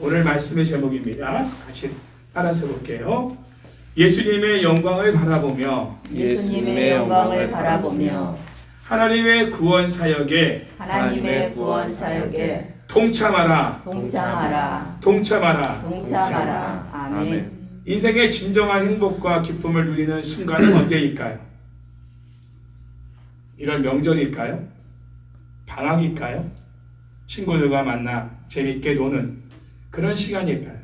오늘 말씀의 제목입니다. 같이 따라서 볼게요. 예수님의 영광을 바라보며 예수님의 영광을 바라보며 하나님의 구원 사역에 하나님의 구원 사역에 동참하라. 동참하라. 아멘. 인생의 진정한 행복과 기쁨을 누리는 순간은 언제일까요? 이런 명절일까요? 방학일까요? 친구들과 만나 재밌게 노는 그런 시간일까요?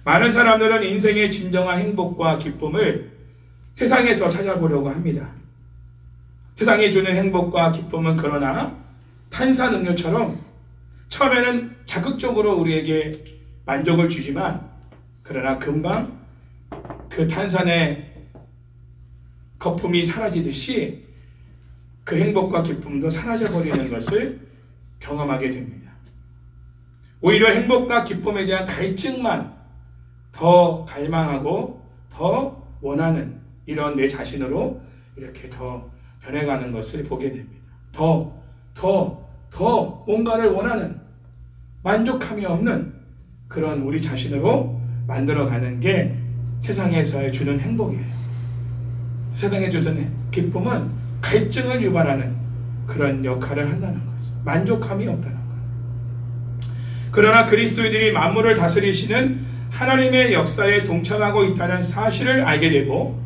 많은 사람들은 인생의 진정한 행복과 기쁨을 세상에서 찾아보려고 합니다. 세상이 주는 행복과 기쁨은 그러나 탄산음료처럼 처음에는 자극적으로 우리에게 만족을 주지만 그러나 금방 그 탄산의 거품이 사라지듯이 그 행복과 기쁨도 사라져버리는 것을 경험하게 됩니다. 오히려 행복과 기쁨에 대한 갈증만 더 갈망하고 더 원하는 이런 내 자신으로 이렇게 더 변해가는 것을 보게 됩니다. 더 뭔가를 원하는 만족함이 없는 그런 우리 자신으로 만들어가는 게 세상에서 주는 행복이에요. 세상에 주는 기쁨은 갈증을 유발하는 그런 역할을 한다는 거죠. 만족함이 없다는 거예요. 그러나 그리스도인들이 만물을 다스리시는 하나님의 역사에 동참하고 있다는 사실을 알게 되고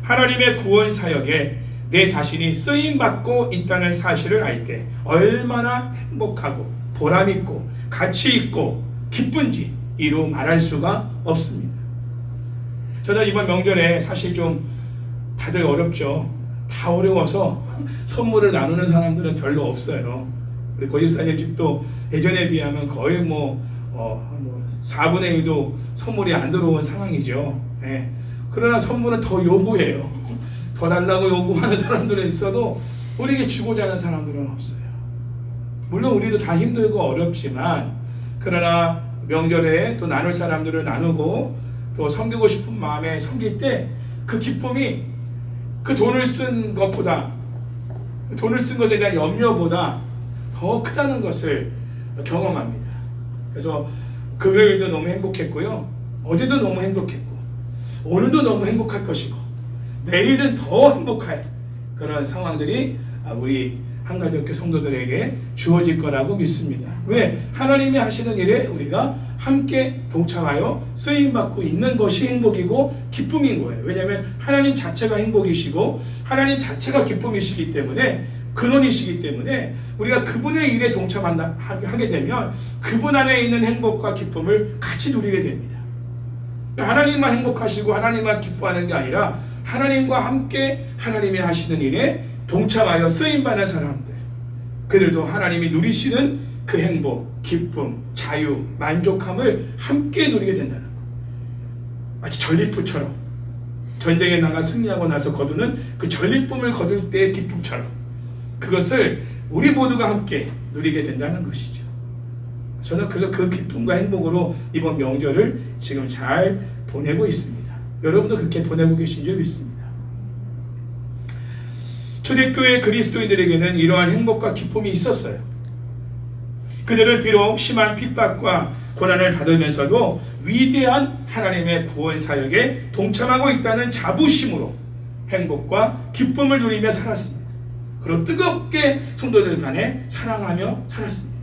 하나님의 구원 사역에 내 자신이 쓰임받고 있다는 사실을 알 때 얼마나 행복하고 보람있고 가치있고 기쁜지 이루 말할 수가 없습니다. 저는 이번 명절에 사실 좀 다들 어렵죠. 다 어려워서 선물을 나누는 사람들은 별로 없어요. 우리 고집사님 집도 예전에 비하면 거의 4분의 1도 선물이 안 들어온 상황이죠. 예. 그러나 선물은 더 요구해요. 더 달라고 요구하는 사람들은 있어도 우리에게 주고자 하는 사람들은 없어요. 물론 우리도 다 힘들고 어렵지만 그러나 명절에 또 나눌 사람들을 나누고 또 섬기고 싶은 마음에 섬길 때 그 기쁨이 그 돈을 쓴 것보다 돈을 쓴 것에 대한 염려보다 더 크다는 것을 경험합니다. 그래서 금요일도 너무 행복했고요. 어제도 너무 행복했고 오늘도 너무 행복할 것이고 내일은 더 행복할 그런 상황들이 우리 한가족교 성도들에게 주어질 거라고 믿습니다. 왜? 하나님이 하시는 일에 우리가 함께 동참하여 쓰임받고 있는 것이 행복이고 기쁨인 거예요. 왜냐하면 하나님 자체가 행복이시고 하나님 자체가 기쁨이시기 때문에 근원이시기 때문에 우리가 그분의 일에 동참하게 되면 그분 안에 있는 행복과 기쁨을 같이 누리게 됩니다. 하나님만 행복하시고 하나님만 기뻐하는 게 아니라 하나님과 함께 하나님이 하시는 일에 동참하여 쓰임받는 사람들, 그들도 하나님이 누리시는 그 행복, 기쁨, 자유, 만족함을 함께 누리게 된다는 것. 마치 전리품처럼 전쟁에 나가 승리하고 나서 거두는 그 전리품을 거둘 때의 기쁨처럼 그것을 우리 모두가 함께 누리게 된다는 것이죠. 저는 그 기쁨과 행복으로 이번 명절을 지금 잘 보내고 있습니다. 여러분도 그렇게 보내고 계신 줄 믿습니다. 초대교회 그리스도인들에게는 이러한 행복과 기쁨이 있었어요. 그들은 비록 심한 핍박과 고난을 받으면서도 위대한 하나님의 구원 사역에 동참하고 있다는 자부심으로 행복과 기쁨을 누리며 살았습니다. 그리고 뜨겁게 성도들 간에 사랑하며 살았습니다.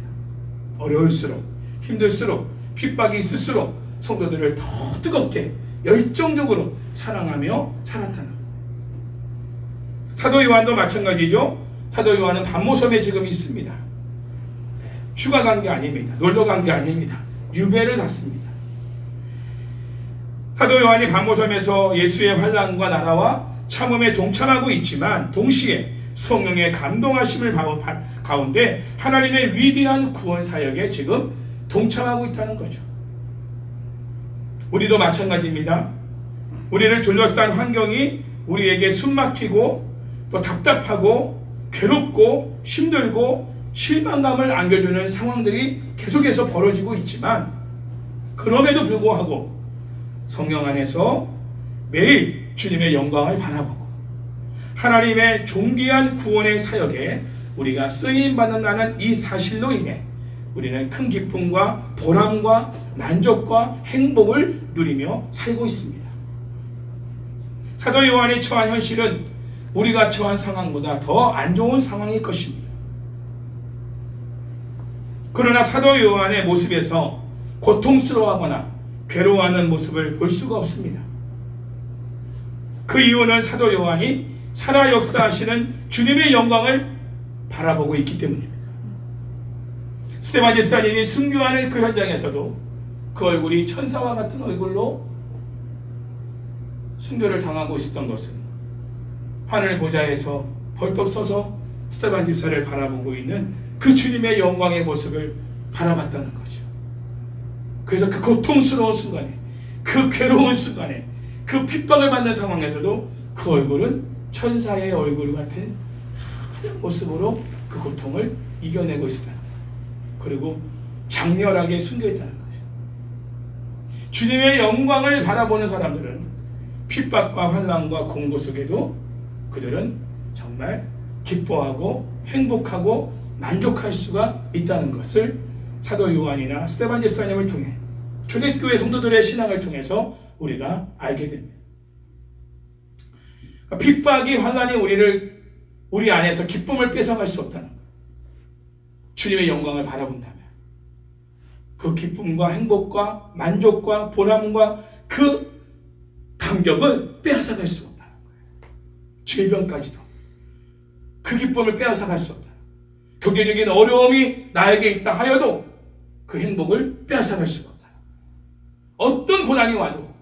어려울수록 힘들수록 핍박이 있을수록 성도들을 더 뜨겁게 열정적으로 사랑하며 살았다는 것. 사도 요한도 마찬가지죠. 사도 요한은 반모섬에 지금 있습니다. 휴가 간 게 아닙니다. 놀러 간 게 아닙니다. 유배를 갔습니다. 사도 요한이 반모섬에서 예수의 환난과 나라와 참음에 동참하고 있지만 동시에 성령의 감동하심을 가운데 하나님의 위대한 구원 사역에 지금 동참하고 있다는 거죠. 우리도 마찬가지입니다. 우리를 둘러싼 환경이 우리에게 숨막히고 또 답답하고 괴롭고 힘들고 실망감을 안겨주는 상황들이 계속해서 벌어지고 있지만 그럼에도 불구하고 성령 안에서 매일 주님의 영광을 바라보고 하나님의 존귀한 구원의 사역에 우리가 쓰임받는다는 이 사실로 인해 우리는 큰 기쁨과 보람과 만족과 행복을 누리며 살고 있습니다. 사도 요한이 처한 현실은 우리가 처한 상황보다 더 안 좋은 상황일 것입니다. 그러나 사도 요한의 모습에서 고통스러워하거나 괴로워하는 모습을 볼 수가 없습니다. 그 이유는 사도 요한이 살아 역사하시는 주님의 영광을 바라보고 있기 때문입니다. 스데반 집사님이 순교하는 그 현장에서도 그 얼굴이 천사와 같은 얼굴로 순교를 당하고 있었던 것은 하늘 보좌에서 벌떡 서서 스데반 집사를 바라보고 있는 그 주님의 영광의 모습을 바라봤다는 거죠. 그래서 그 고통스러운 순간에, 그 괴로운 순간에, 그 핍박을 받는 상황에서도 그 얼굴은 천사의 얼굴 같은 하얀 모습으로 그 고통을 이겨내고 있었다는 거예요. 그리고 장렬하게 순교했다는 거죠. 주님의 영광을 바라보는 사람들은 핍박과 환난과 공고 속에도 그들은 정말 기뻐하고 행복하고 만족할 수가 있다는 것을 사도 요한이나 스데반 집사님을 통해 초대교회 성도들의 신앙을 통해서 우리가 알게 됩니다. 핍박이 환난이 우리 안에서 기쁨을 뺏어갈 수 없다는 거예요. 주님의 영광을 바라본다면 그 기쁨과 행복과 만족과 보람과 그 감격을 빼앗아갈 수 없다는 거예요. 질병까지도 그 기쁨을 빼앗아갈 수 없다. 경제적인 어려움이 나에게 있다 하여도 그 행복을 빼앗아갈 수가 없다. 어떤 고난이 와도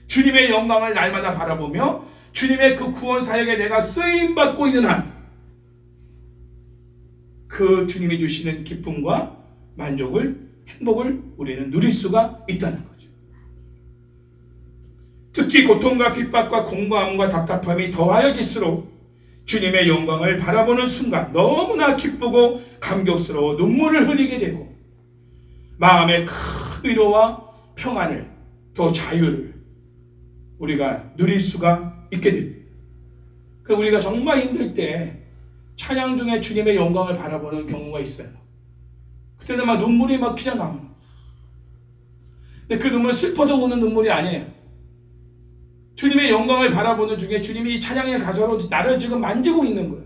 주님의 영광을 날마다 바라보며 주님의 그 구원 사역에 내가 쓰임받고 있는 한 그 주님이 주시는 기쁨과 만족을, 행복을 우리는 누릴 수가 있다는 거죠. 특히 고통과 핍박과 공고함과 답답함이 더하여질수록 주님의 영광을 바라보는 순간 너무나 기쁘고 감격스러워 눈물을 흘리게 되고 마음의 큰 위로와 평안을, 또 자유를 우리가 누릴 수가 있게 됩니다. 우리가 정말 힘들 때 찬양 중에 주님의 영광을 바라보는 경우가 있어요. 그때는 막 눈물이 막 그냥 나와요. 근데 그 눈물은 슬퍼서 우는 눈물이 아니에요. 주님의 영광을 바라보는 중에 주님이 찬양의 가사로 나를 지금 만지고 있는 거예요.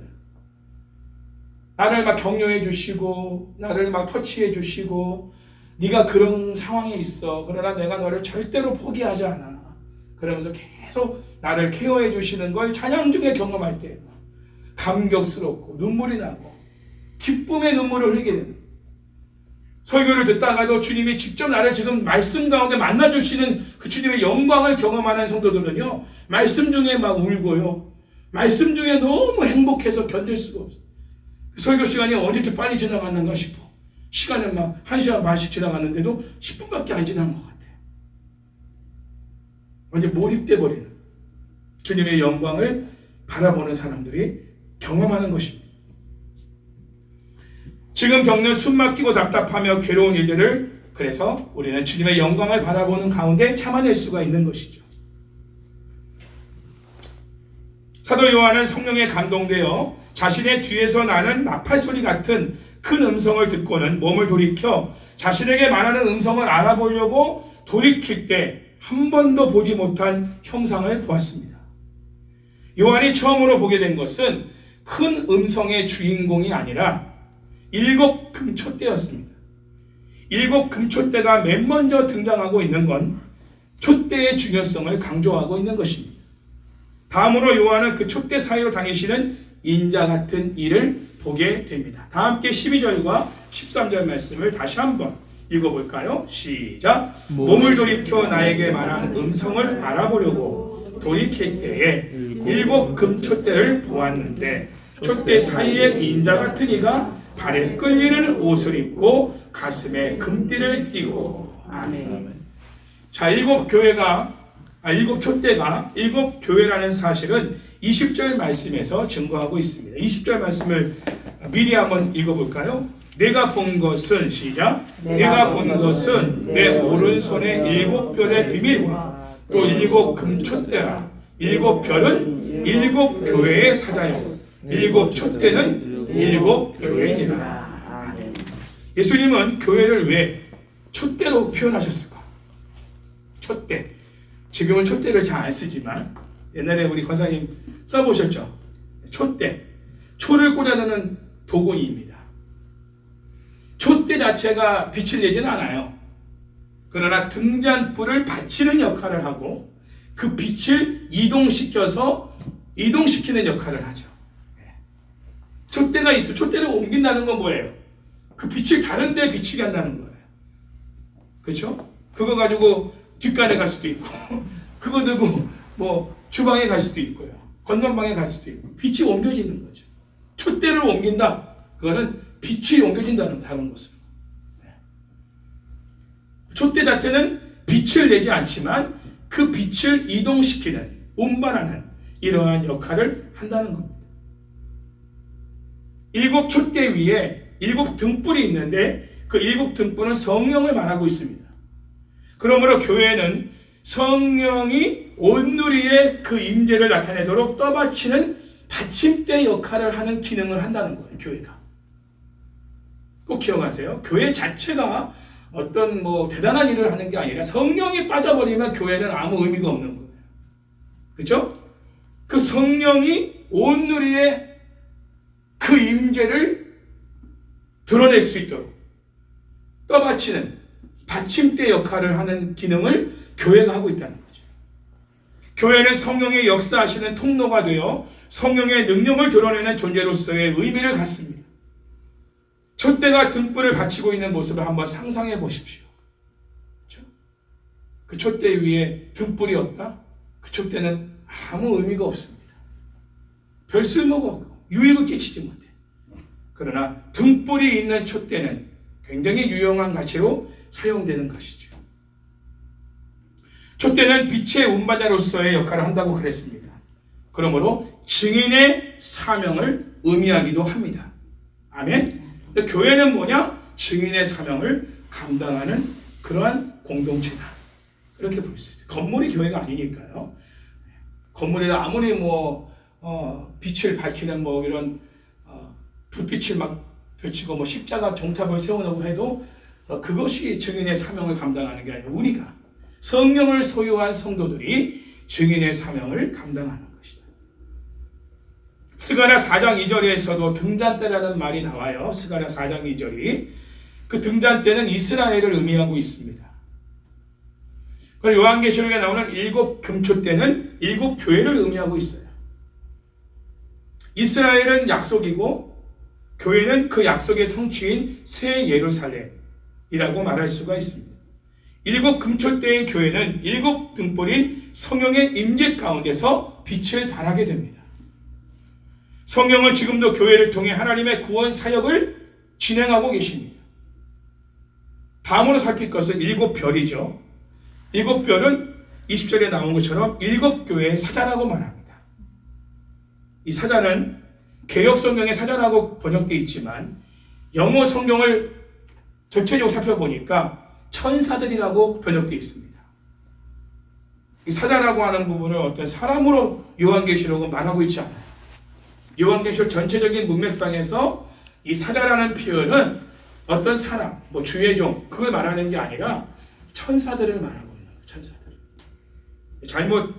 나를 막 격려해 주시고 나를 막 터치해 주시고 네가 그런 상황에 있어. 그러나 내가 너를 절대로 포기하지 않아. 그러면서 계속 나를 케어해 주시는 걸 찬양 중에 경험할 때 감격스럽고 눈물이 나고 기쁨의 눈물을 흘리게 됩니다. 설교를 듣다가도 주님이 직접 나를 지금 말씀 가운데 만나주시는 그 주님의 영광을 경험하는 성도들은요, 말씀 중에 막 울고요, 말씀 중에 너무 행복해서 견딜 수가 없어요. 설교 시간이 언제 이렇게 빨리 지나갔는가 싶어. 시간은 막 1시간 반씩 지나갔는데도 10분밖에 안 지난 것 같아요. 완전 몰입돼 버리는 주님의 영광을 바라보는 사람들이 경험하는 것입니다. 지금 겪는 숨막히고 답답하며 괴로운 일들을 그래서 우리는 주님의 영광을 바라보는 가운데 참아낼 수가 있는 것이죠. 사도 요한은 성령에 감동되어 자신의 뒤에서 나는 나팔 소리 같은 큰 음성을 듣고는 몸을 돌이켜 자신에게 말하는 음성을 알아보려고 돌이킬 때 한 번도 보지 못한 형상을 보았습니다. 요한이 처음으로 보게 된 것은 큰 음성의 주인공이 아니라 7 금촛대였습니다. 7 금촛대가 맨 먼저 등장하고 있는 건 촛대의 중요성을 강조하고 있는 것입니다. 다음으로 요한은 그 촛대 사이로 다니시는 인자 같은 이를 보게 됩니다. 다 함께 12절과 13절 말씀을 다시 한번 읽어볼까요? 시작! 몸을 돌이켜 나에게 말한 음성을 알아보려고 돌이킬 때에 7 금촛대를 보았는데 촛대 사이에 인자 같은 이가 발에 끌리는 옷을 입고 가슴에 금띠를 띠고. 아멘. 자, 7 촛대가 7 교회라는 사실은 20절 말씀에서 증거하고 있습니다. 20절 말씀을 미리 한번 읽어볼까요? 내가 본 것은 시작. 내가 본 것은 내 오른손의 7 별의 비밀과 또 7 금촛대라. 7 별은 7 교회의 사자요 7 촛대는 7 교회니라. 예수님은 교회를 왜 촛대로 표현하셨을까? 촛대. 지금은 촛대를 잘 안 쓰지만 옛날에 우리 권사님 써보셨죠? 촛대. 초를 꽂아놓는 도구입니다. 촛대 자체가 빛을 내지는 않아요. 그러나 등잔불을 받치는 역할을 하고 그 빛을 이동시키는 역할을 하죠. 촛대가 있어. 촛대를 옮긴다는 건 뭐예요? 그 빛을 다른 데 비추게 한다는 거예요. 그렇죠? 그거 가지고 뒷간에 갈 수도 있고 그거 들고 뭐 주방에 갈 수도 있고요. 건넌방에 갈 수도 있고 빛이 옮겨지는 거죠. 촛대를 옮긴다. 그거는 빛이 옮겨진다는 다른 것으로. 촛대 자체는 빛을 내지 않지만 그 빛을 이동시키는, 운반하는 이러한 역할을 한다는 겁니다. 7 촛대 위에 7 등불이 있는데 그 7 등불은 성령을 말하고 있습니다. 그러므로 교회는 성령이 온누리에 그 임재를 나타내도록 떠받치는 받침대 역할을 하는 기능을 한다는 거예요. 교회가. 꼭 기억하세요. 교회 자체가 어떤 뭐 대단한 일을 하는 게 아니라 성령이 빠져버리면 교회는 아무 의미가 없는 거예요. 그렇죠? 그 성령이 온누리에 그 임재를 드러낼 수 있도록 떠받치는 받침대 역할을 하는 기능을 교회가 하고 있다는 거죠. 교회는 성령의 역사하시는 통로가 되어 성령의 능력을 드러내는 존재로서의 의미를 갖습니다. 촛대가 등불을 받치고 있는 모습을 한번 상상해 보십시오. 그렇죠? 그 촛대 위에 등불이 없다? 그 촛대는 아무 의미가 없습니다. 별 쓸모가 없고 유익을 끼치지 못해. 그러나 등불이 있는 촛대는 굉장히 유용한 가치로 사용되는 것이죠. 촛대는 빛의 운반자로서의 역할을 한다고 그랬습니다. 그러므로 증인의 사명을 의미하기도 합니다. 아멘? 교회는 뭐냐? 증인의 사명을 감당하는 그러한 공동체다. 그렇게 볼 수 있어요. 건물이 교회가 아니니까요. 건물에다 아무리 빛을 밝히는 이런 불빛을 막 비치고 십자가 종탑을 세워놓고 해도 그것이 증인의 사명을 감당하는 게 아니라 우리가 성령을 소유한 성도들이 증인의 사명을 감당하는 것이다. 스가랴 4장 2절에서도 등잔대라는 말이 나와요. 스가랴 4장 2절이. 그 등잔대는 이스라엘을 의미하고 있습니다. 그리고 요한계시록에 나오는 7 금촛대는 7 교회를 의미하고 있어요. 이스라엘은 약속이고 교회는 그 약속의 성취인 새 예루살렘이라고 말할 수가 있습니다. 7 금촛대의 교회는 7 등불인 성령의 임재 가운데서 빛을 발하게 됩니다. 성령은 지금도 교회를 통해 하나님의 구원 사역을 진행하고 계십니다. 다음으로 살필 것은 7 별이죠. 7 별은 20절에 나온 것처럼 7 교회의 사자라고 말합니다. 이 사자는 개역 성경에 사자라고 번역되어 있지만 영어 성경을 전체적으로 살펴보니까 천사들이라고 번역되어 있습니다. 이 사자라고 하는 부분을 어떤 사람으로 요한계시록은 말하고 있지 않아요. 요한계시록 전체적인 문맥상에서 이 사자라는 표현은 어떤 사람, 주의 종, 그걸 말하는 게 아니라 천사들을 말하고 있는 거예요. 천사들. 잘못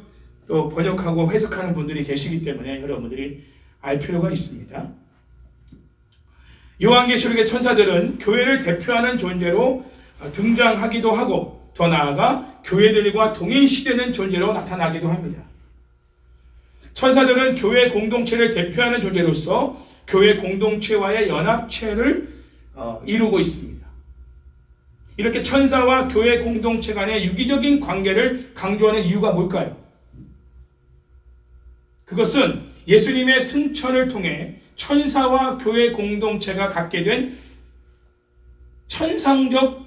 또 번역하고 해석하는 분들이 계시기 때문에 여러분들이 알 필요가 있습니다. 요한계시록의 천사들은 교회를 대표하는 존재로 등장하기도 하고 더 나아가 교회들과 동일시되는 존재로 나타나기도 합니다. 천사들은 교회 공동체를 대표하는 존재로서 교회 공동체와의 연합체를 이루고 있습니다. 이렇게 천사와 교회 공동체 간의 유기적인 관계를 강조하는 이유가 뭘까요? 그것은 예수님의 승천을 통해 천사와 교회 공동체가 갖게 된 천상적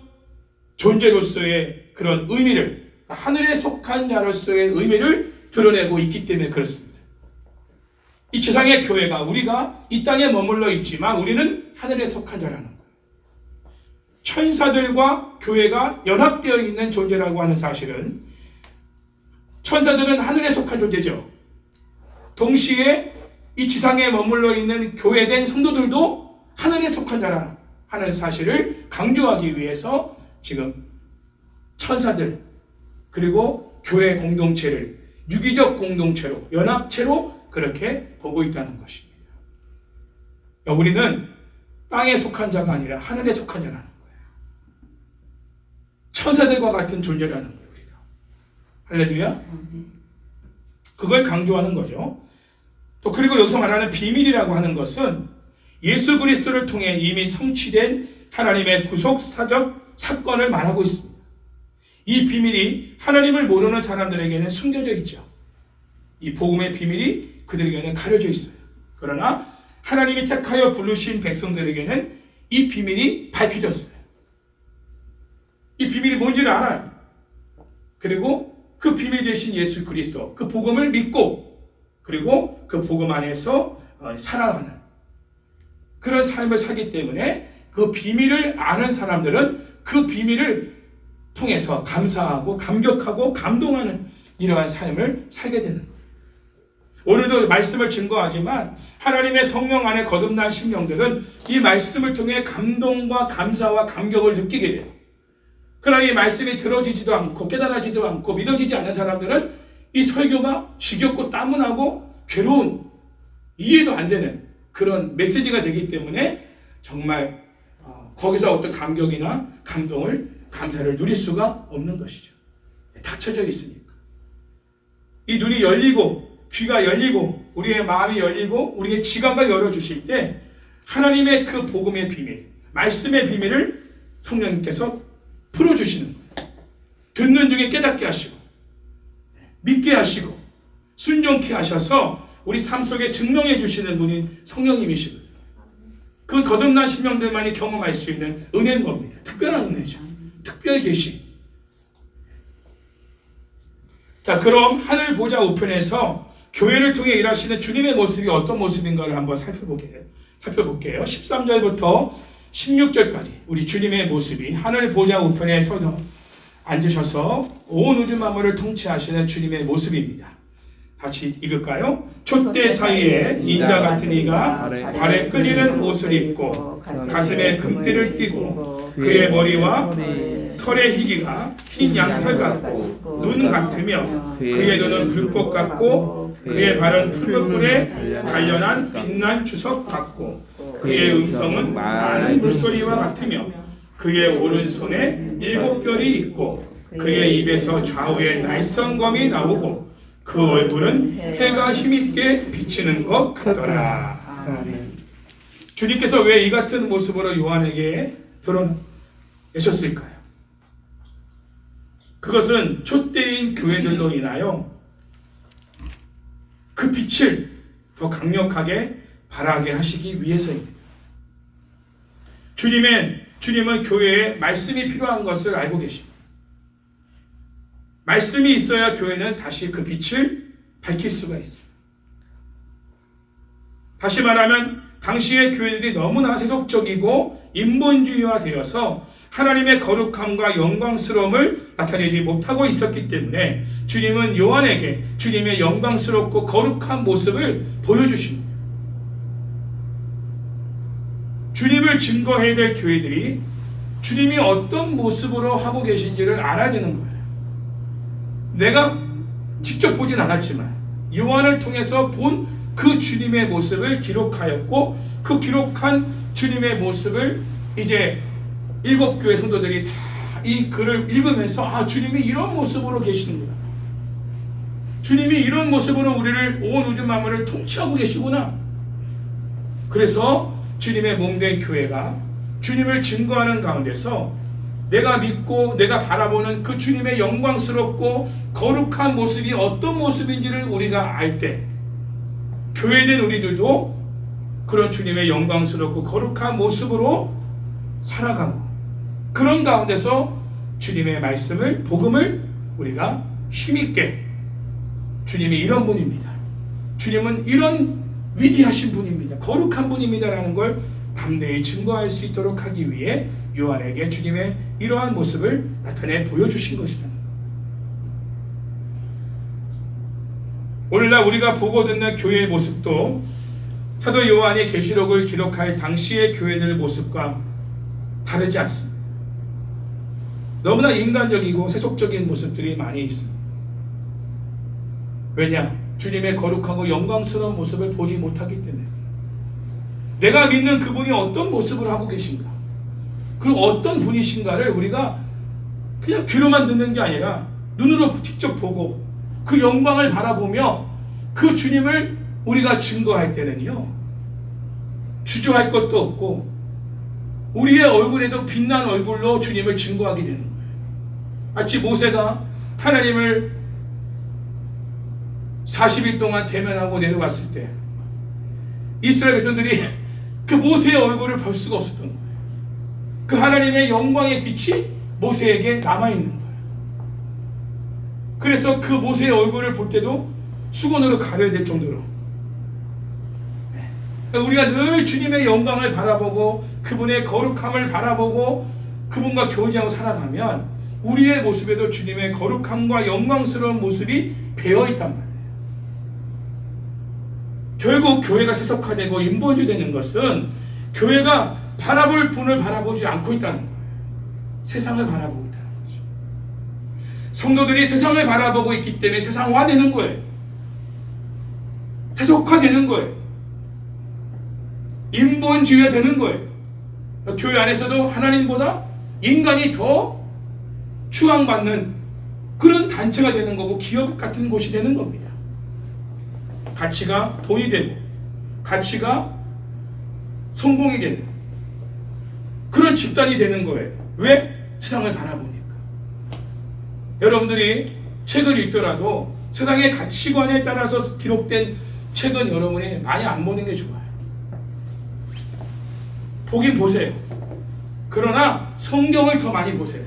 존재로서의 그런 의미를, 하늘에 속한 자로서의 의미를 드러내고 있기 때문에 그렇습니다. 이 지상의 교회가, 우리가 이 땅에 머물러 있지만 우리는 하늘에 속한 자라는 거예요. 천사들과 교회가 연합되어 있는 존재라고 하는 사실은, 천사들은 하늘에 속한 존재죠. 동시에 이 지상에 머물러 있는 교회된 성도들도 하늘에 속한 자라. 하는 사실을 강조하기 위해서 지금 천사들 그리고 교회 공동체를 유기적 공동체로 연합체로 그렇게 보고 있다는 것입니다. 우리는 땅에 속한 자가 아니라 하늘에 속한 자라는 거예요. 천사들과 같은 존재라는 거예요. 우리가. 할렐루야. 그걸 강조하는 거죠. 또 그리고 여기서 말하는 비밀이라고 하는 것은 예수 그리스도를 통해 이미 성취된 하나님의 구속사적 사건을 말하고 있습니다. 이 비밀이 하나님을 모르는 사람들에게는 숨겨져 있죠. 이 복음의 비밀이 그들에게는 가려져 있어요. 그러나 하나님이 택하여 부르신 백성들에게는 이 비밀이 밝혀졌어요. 이 비밀이 뭔지를 알아요. 그리고 그 비밀 되신 예수 그리스도, 그 복음을 믿고 그리고 그 복음 안에서 살아가는 그런 삶을 살기 때문에 그 비밀을 아는 사람들은 그 비밀을 통해서 감사하고 감격하고 감동하는 이러한 삶을 살게 되는 거예요. 오늘도 말씀을 증거하지만 하나님의 성령 안에 거듭난 심령들은 이 말씀을 통해 감동과 감사와 감격을 느끼게 돼요. 그러나 이 말씀이 들어지지도 않고 깨달아지도 않고 믿어지지 않는 사람들은 이 설교가 지겹고 따문하고 괴로운, 이해도 안 되는 그런 메시지가 되기 때문에 정말 거기서 어떤 감격이나 감동을, 감사를 누릴 수가 없는 것이죠. 닫혀져 있으니까. 이 눈이 열리고 귀가 열리고 우리의 마음이 열리고 우리의 지각을 열어주실 때 하나님의 그 복음의 비밀, 말씀의 비밀을 성령님께서 풀어주시는 거예요. 듣는 중에 깨닫게 하시고 믿게 하시고 순종케 하셔서 우리 삶 속에 증명해 주시는 분이 성령님이시거든요. 그 거듭난 심령들만이 경험할 수 있는 은혜인 겁니다. 특별한 은혜죠. 특별 계시. 자, 그럼 하늘 보좌 우편에서 교회를 통해 일하시는 주님의 모습이 어떤 모습인가를 한번 살펴볼게요. 13절부터 16절까지 우리 주님의 모습이 하늘 보좌 우편에 서서 앉으셔서 온 우주 만물을 통치하시는 주님의 모습입니다. 같이 읽을까요? 촛대 사이에 인자 같은 이가 발에 끌리는 옷을 입고 가슴에 금띠를 띠고 그의 머리와 털의 희기가 흰 양털 같고 눈 같으며 그의 눈은 불꽃 같고 그의 발은 푸른불에 단련한 빛난 주석 같고 그의 음성은 많은 물소리와 같으며 그의 오른손에 7별이 있고 그의 입에서 좌우에 날성검이 나오고 그 얼굴은 해가 힘있게 비치는 것 같더라. 아멘. 주님께서 왜 이 같은 모습으로 요한에게 드러내셨을까요? 그것은 촛대인 교회들로 인하여 그 빛을 더 강력하게 발하게 하시기 위해서입니다. 주님은 교회에 말씀이 필요한 것을 알고 계십니다. 말씀이 있어야 교회는 다시 그 빛을 밝힐 수가 있습니다. 다시 말하면 당시의 교회들이 너무나 세속적이고 인본주의화 되어서 하나님의 거룩함과 영광스러움을 나타내지 못하고 있었기 때문에 주님은 요한에게 주님의 영광스럽고 거룩한 모습을 보여주십니다. 주님을 증거해야 될 교회들이 주님이 어떤 모습으로 하고 계신지를 알아야 되는 거예요. 내가 직접 보진 않았지만 요한을 통해서 본 그 주님의 모습을 기록하였고 그 기록한 주님의 모습을 이제 7교회 성도들이 다 이 글을 읽으면서 주님이 이런 모습으로 계시는구나. 주님이 이런 모습으로 우리를 온 우주 만물을 통치하고 계시구나. 그래서 주님의 몸된 교회가 주님을 증거하는 가운데서 내가 믿고 내가 바라보는 그 주님의 영광스럽고 거룩한 모습이 어떤 모습인지를 우리가 알 때 교회된 우리들도 그런 주님의 영광스럽고 거룩한 모습으로 살아가고 그런 가운데서 주님의 말씀을 복음을 우리가 힘있게 주님이 이런 분입니다. 주님은 이런 위대하신 분입니다. 거룩한 분입니다. 라는 걸 담대히 증거할 수 있도록 하기 위해 요한에게 주님의 이러한 모습을 나타내 보여주신 것이다. 오늘날 우리가 보고 듣는 교회의 모습도 사도 요한이 계시록을 기록할 당시의 교회들 모습과 다르지 않습니다. 너무나 인간적이고 세속적인 모습들이 많이 있습니다. 왜냐? 주님의 거룩하고 영광스러운 모습을 보지 못하기 때문에. 내가 믿는 그분이 어떤 모습을 하고 계신가, 그리고 어떤 분이신가를 우리가 그냥 귀로만 듣는 게 아니라 눈으로 직접 보고 그 영광을 바라보며 그 주님을 우리가 증거할 때는요, 주저할 것도 없고 우리의 얼굴에도 빛난 얼굴로 주님을 증거하게 되는 거예요. 마치 모세가 하나님을 40일 동안 대면하고 내려왔을 때 이스라엘 백성들이 그 모세의 얼굴을 볼 수가 없었던 거예요. 그 하나님의 영광의 빛이 모세에게 남아있는 거예요. 그래서 그 모세의 얼굴을 볼 때도 수건으로 가려야 될 정도로, 우리가 늘 주님의 영광을 바라보고 그분의 거룩함을 바라보고 그분과 교제하고 살아가면 우리의 모습에도 주님의 거룩함과 영광스러운 모습이 배어있단 말이에요. 결국 교회가 세속화되고 인본주의되는 것은 교회가 바라볼 분을 바라보지 않고 있다는 거예요. 세상을 바라보고 있다는 거죠. 성도들이 세상을 바라보고 있기 때문에 세상화되는 거예요. 세속화되는 거예요. 인본주의가 되는 거예요. 교회 안에서도 하나님보다 인간이 더 추앙받는 그런 단체가 되는 거고 기업 같은 곳이 되는 겁니다. 가치가 돈이 되고 가치가 성공이 되는 그런 집단이 되는 거예요. 왜? 세상을 바라보니까. 여러분들이 책을 읽더라도 세상의 가치관에 따라서 기록된 책은 여러분이 많이 안 보는 게 좋아요. 보긴 보세요. 그러나 성경을 더 많이 보세요.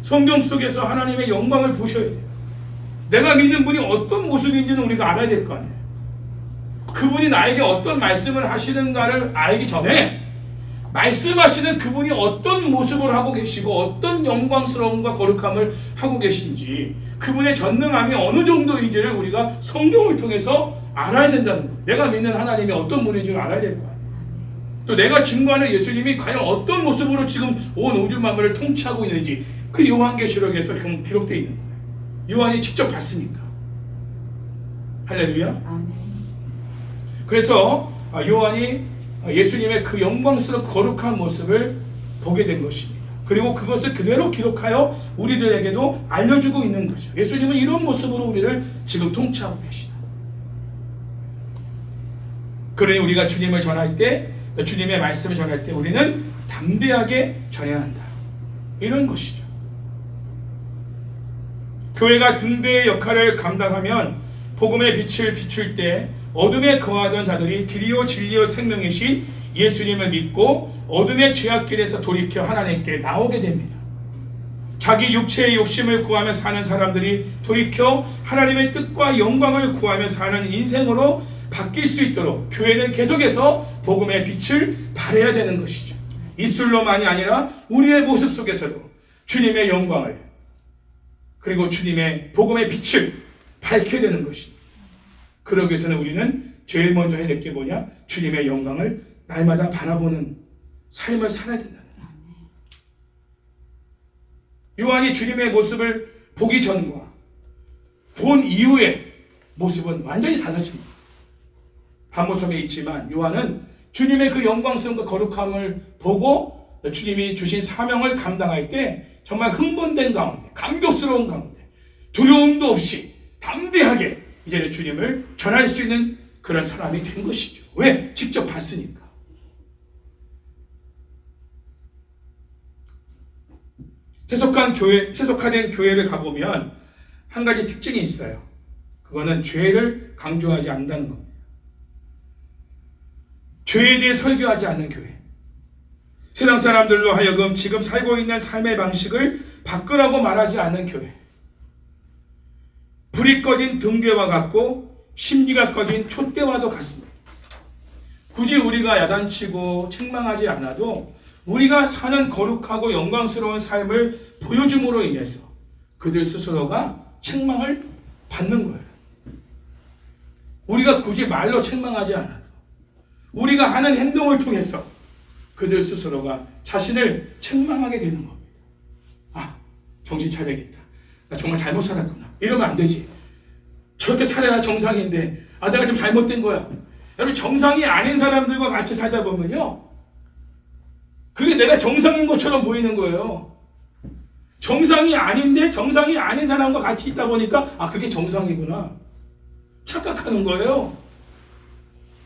성경 속에서 하나님의 영광을 보셔야 돼요. 내가 믿는 분이 어떤 모습인지는 우리가 알아야 될 거 아니에요. 그분이 나에게 어떤 말씀을 하시는가를 알기 전에 말씀하시는 그분이 어떤 모습을 하고 계시고 어떤 영광스러움과 거룩함을 하고 계신지, 그분의 전능함이 어느 정도인지를 우리가 성경을 통해서 알아야 된다는 거예요. 내가 믿는 하나님이 어떤 분인지를 알아야 될 거예요. 또 내가 증거하는 예수님이 과연 어떤 모습으로 지금 온 우주 만물을 통치하고 있는지 그 요한계시록에서 기록되어 있는 거예요. 요한이 직접 봤으니까. 할렐루야. 아멘. 그래서 요한이 예수님의 그 영광스럽고 거룩한 모습을 보게 된 것입니다. 그리고 그것을 그대로 기록하여 우리들에게도 알려주고 있는 거죠. 예수님은 이런 모습으로 우리를 지금 통치하고 계시다. 그러니 우리가 주님을 전할 때, 주님의 말씀을 전할 때 우리는 담대하게 전해야 한다. 이런 것이죠. 교회가 등대의 역할을 감당하면 복음의 빛을 비출 때 어둠에 거하던 자들이 길이요 진리요 생명이신 예수님을 믿고 어둠의 죄악길에서 돌이켜 하나님께 나오게 됩니다. 자기 육체의 욕심을 구하며 사는 사람들이 돌이켜 하나님의 뜻과 영광을 구하며 사는 인생으로 바뀔 수 있도록 교회는 계속해서 복음의 빛을 발해야 되는 것이죠. 입술로만이 아니라 우리의 모습 속에서도 주님의 영광을, 그리고 주님의 복음의 빛을 밝혀야 되는 것입니다. 그러기 위해서는 우리는 제일 먼저 해야 될 게 뭐냐? 주님의 영광을 날마다 바라보는 삶을 살아야 된다는 거예요. 요한이 주님의 모습을 보기 전과 본 이후의 모습은 완전히 달라집니다. 반모섬에 있지만 요한은 주님의 그 영광스러움과 거룩함을 보고 주님이 주신 사명을 감당할 때 정말 흥분된 가운데, 감격스러운 가운데, 두려움도 없이 담대하게 이제는 주님을 전할 수 있는 그런 사람이 된 것이죠. 왜? 직접 봤으니까. 세속화된 교회를 가보면 한 가지 특징이 있어요. 그거는 죄를 강조하지 않는다는 겁니다. 죄에 대해 설교하지 않는 교회. 세상 사람들로 하여금 지금 살고 있는 삶의 방식을 바꾸라고 말하지 않는 교회. 불이 꺼진 등대와 같고 심지가 꺼진 촛대와도 같습니다. 굳이 우리가 야단치고 책망하지 않아도 우리가 사는 거룩하고 영광스러운 삶을 보여줌으로 인해서 그들 스스로가 책망을 받는 거예요. 우리가 굳이 말로 책망하지 않아도 우리가 하는 행동을 통해서 그들 스스로가 자신을 책망하게 되는 겁니다. 아, 정신 차려야겠다. 나 정말 잘못 살았구나. 이러면 안 되지. 저렇게 살아야 정상인데 내가 좀 잘못된 거야. 여러분, 정상이 아닌 사람들과 같이 살다 보면요, 그게 내가 정상인 것처럼 보이는 거예요. 정상이 아닌데 정상이 아닌 사람과 같이 있다 보니까 그게 정상이구나 착각하는 거예요.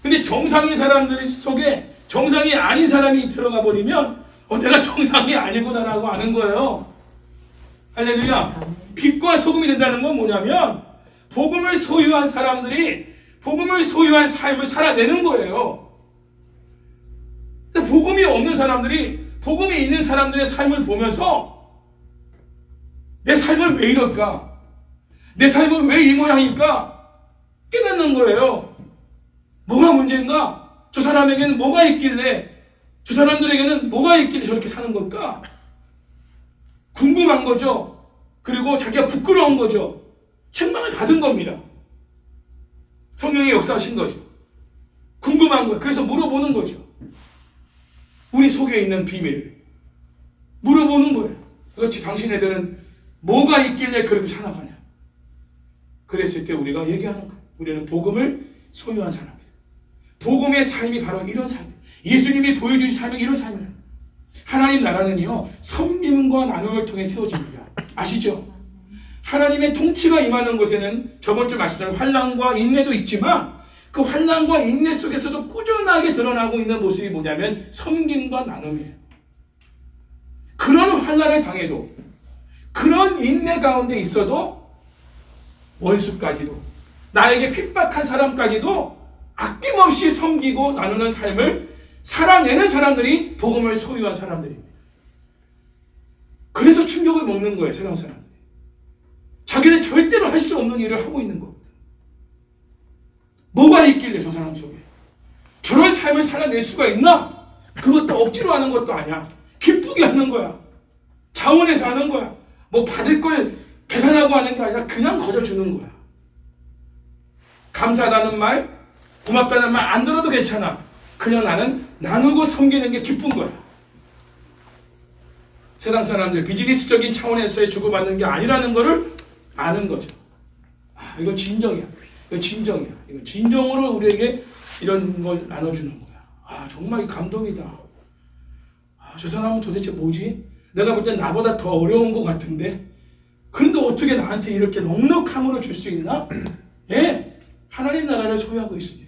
근데 정상인 사람들 속에 정상이 아닌 사람이 들어가 버리면 내가 정상이 아니구나라고 아는 거예요. 할렐루야. 빛과 소금이 된다는 건 뭐냐면 복음을 소유한 사람들이 복음을 소유한 삶을 살아내는 거예요. 근데 복음이 없는 사람들이 복음이 있는 사람들의 삶을 보면서 내 삶은 왜 이럴까? 내 삶은 왜 이 모양일까? 깨닫는 거예요. 뭐가 문제인가? 저 사람에게는 뭐가 있길래, 저 사람들에게는 뭐가 있길래 저렇게 사는 걸까? 궁금한 거죠. 그리고 자기가 부끄러운 거죠. 책망을 받은 겁니다. 성령의 역사하신 거죠. 궁금한 거예요. 그래서 물어보는 거죠. 우리 속에 있는 비밀을 물어보는 거예요. 그렇지, 당신 애들은 뭐가 있길래 그렇게 살아가냐? 그랬을 때 우리가 얘기하는 거예요. 우리는 복음을 소유한 사람이에요. 복음의 삶이 바로 이런 삶이에요. 예수님이 보여주신 삶이 이런 삶이에요. 하나님 나라는요, 섬김과 나눔을 통해 세워집니다. 아시죠? 하나님의 통치가 임하는 곳에는 저번 주 말씀드린 환난과 인내도 있지만 그 환난과 인내 속에서도 꾸준하게 드러나고 있는 모습이 뭐냐면 섬김과 나눔이에요. 그런 환난을 당해도, 그런 인내 가운데 있어도 원수까지도, 나에게 핍박한 사람까지도 아낌없이 섬기고 나누는 삶을 살아내는 사람들이 복음을 소유한 사람들입니다. 그래서 충격을 먹는 거예요, 세상 사람들이. 자기는 절대로 할 수 없는 일을 하고 있는 겁니다. 뭐가 있길래 저 사람 속에 저런 삶을 살아낼 수가 있나? 그것도 억지로 하는 것도 아니야. 기쁘게 하는 거야. 자원해서 하는 거야. 뭐 받을 걸 계산하고 하는 게 아니라 그냥 거저주는 거야. 감사하다는 말, 고맙다는 말 안 들어도 괜찮아. 그냥 나는 나누고 섬기는 게 기쁜 거야. 세상 사람들 비즈니스적인 차원에서의 주고받는 게 아니라는 거를 아는 거죠. 이건 진정이야. 이건 진정이야. 이건 진정으로 우리에게 이런 걸 나눠주는 거야. 정말 감동이다. 저 사람은 도대체 뭐지? 내가 볼 땐 나보다 더 어려운 것 같은데 근데 어떻게 나한테 이렇게 넉넉함으로 줄 수 있나? 예, 하나님 나라를 소유하고 있으니까.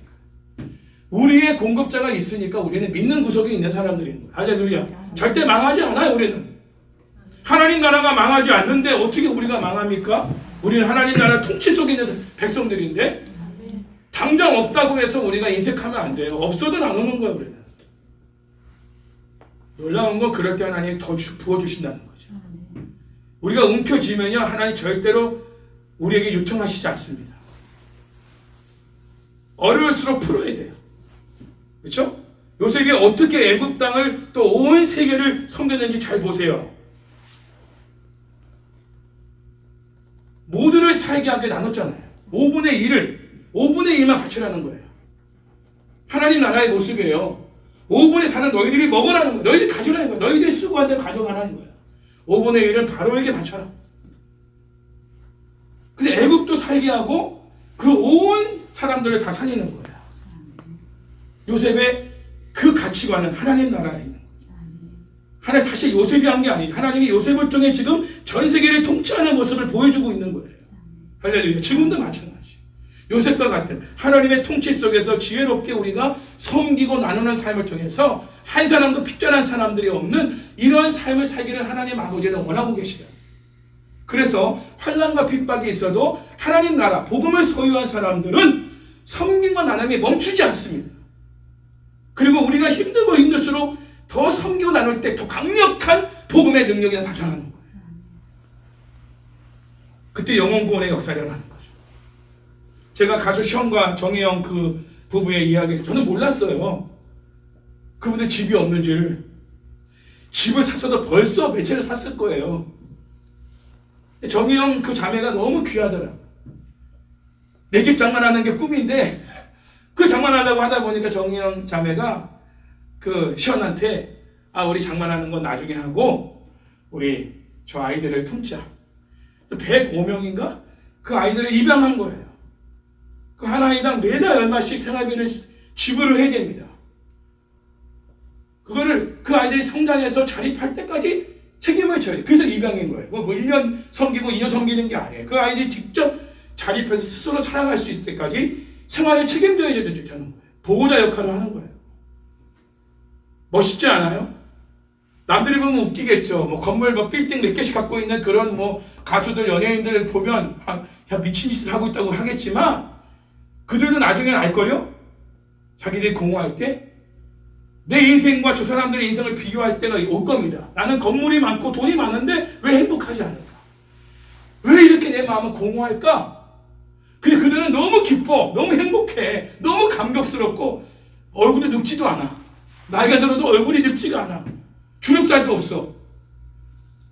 우리의 공급자가 있으니까 우리는 믿는 구석에 있는 사람들입니다. 할렐루야. 절대 망하지 않아요. 우리는 하나님 나라가 망하지 않는데 어떻게 우리가 망합니까? 우리는 하나님 나라 통치 속에 있는 백성들인데 당장 없다고 해서 우리가 인색하면 안 돼요. 없어도 나누는 거예요. 우리는. 놀라운 건 그럴 때 하나님이 더 부어주신다는 거죠. 우리가 움켜쥐면요, 하나님 절대로 우리에게 유통하시지 않습니다. 어려울수록 풀어야 돼요. 그렇죠? 요셉이 어떻게 애굽 땅을 또 온 세계를 섬겼는지 잘 보세요. 모두를 살게 하게 나눴잖아요. 5분의 1만 바치라는 거예요. 하나님 나라의 모습이에요. 5분의 4는 너희들이 먹으라는 거예요. 너희들이 가져라는 거예요. 너희들이 수고한 대로 가져가라는 거예요. 5분의 1은 바로에게 바쳐라. 그래서 애굽도 살게 하고 그 온 사람들을 다 살리는 거예요. 요셉의 그 가치관은 하나님 나라에 있는 거예요. 하나님 사실 요셉이 한 게 아니죠. 하나님이 요셉을 통해 지금 전 세계를 통치하는 모습을 보여주고 있는 거예요. 할렐루야. 지금도 마찬가지. 요셉과 같은 하나님의 통치 속에서 지혜롭게 우리가 섬기고 나누는 삶을 통해서 한 사람도 핍절한 사람들이 없는 이러한 삶을 살기를 하나님 아버지는 원하고 계시다. 그래서 환난과 핍박이 있어도 하나님 나라 복음을 소유한 사람들은 섬김과 나눔이 멈추지 않습니다. 그리고 우리가 힘들고 힘들수록 더 섬기고 나눌 때 더 강력한 복음의 능력이 나타나는 거예요. 그때 영혼 구원의 역사가 일어나는 거죠. 제가 가수 시험과 정혜영 그 부부의 이야기 저는 몰랐어요. 그분들 집이 없는 줄. 집을 샀어도 벌써 몇 채를 샀을 거예요. 정혜영 그 자매가 너무 귀하더라. 내 집 장만하는 게 꿈인데 그 장만하려고 하다 보니까 정혜영 자매가 그 시원한테 우리 장만하는 건 나중에 하고 우리 저 아이들을 품자. 105명인가? 그 아이들을 입양한 거예요. 그 한 아이당 매달 얼마씩 생활비를 지불을 해야 됩니다. 그거를 그 아이들이 성장해서 자립할 때까지 책임을 져야 돼요. 그래서 입양인 거예요. 뭐 1년 섬기고 2년 섬기는 게 아니에요. 그 아이들이 직접 자립해서 스스로 살아갈 수 있을 때까지 생활을 책임져야 되는 거예요. 보호자 역할을 하는 거예요. 멋있지 않아요? 남들이 보면 웃기겠죠. 뭐 건물 빌딩 몇 개씩 갖고 있는 그런 가수들, 연예인들을 보면 야 미친 짓을 하고 있다고 하겠지만 그들도 나중에 알걸요? 자기들이 공허할 때 내 인생과 저 사람들의 인생을 비교할 때가 올 겁니다. 나는 건물이 많고 돈이 많은데 왜 행복하지 않을까? 왜 이렇게 내 마음은 공허할까? 근데 그들은 너무 기뻐, 너무 행복해, 너무 감격스럽고 얼굴이 늙지도 않아. 나이가 들어도 얼굴이 늙지가 않아. 주름살도 없어.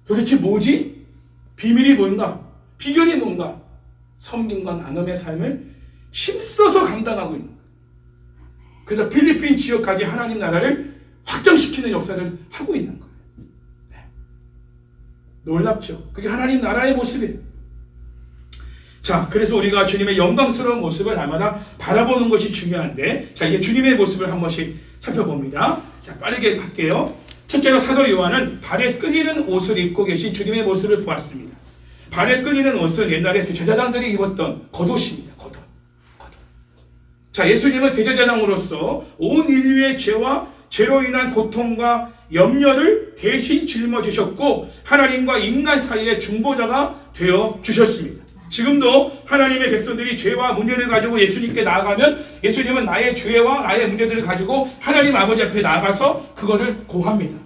도대체 뭐지? 비밀이 뭔가? 비결이 뭔가? 섬김과 나눔의 삶을 힘써서 감당하고 있는 거예요. 그래서 필리핀 지역까지 하나님 나라를 확장시키는 역사를 하고 있는 거예요. 네. 놀랍죠? 그게 하나님 나라의 모습이에요. 자, 그래서 우리가 주님의 영광스러운 모습을 날마다 바라보는 것이 중요한데, 자, 이게 주님의 모습을 한 번씩 살펴봅니다. 자, 빠르게 할게요. 첫째로 사도 요한은 발에 끌리는 옷을 입고 계신 주님의 모습을 보았습니다. 발에 끌리는 옷은 옛날에 제사장들이 입었던 겉옷입니다. 겉옷. 자, 예수님은 대제사장으로서 온 인류의 죄와 죄로 인한 고통과 염려를 대신 짊어지셨고 하나님과 인간 사이의 중보자가 되어 주셨습니다. 지금도 하나님의 백성들이 죄와 문제를 가지고 예수님께 나아가면 예수님은 나의 죄와 나의 문제들을 가지고 하나님 아버지 앞에 나아가서 그거를 고합니다.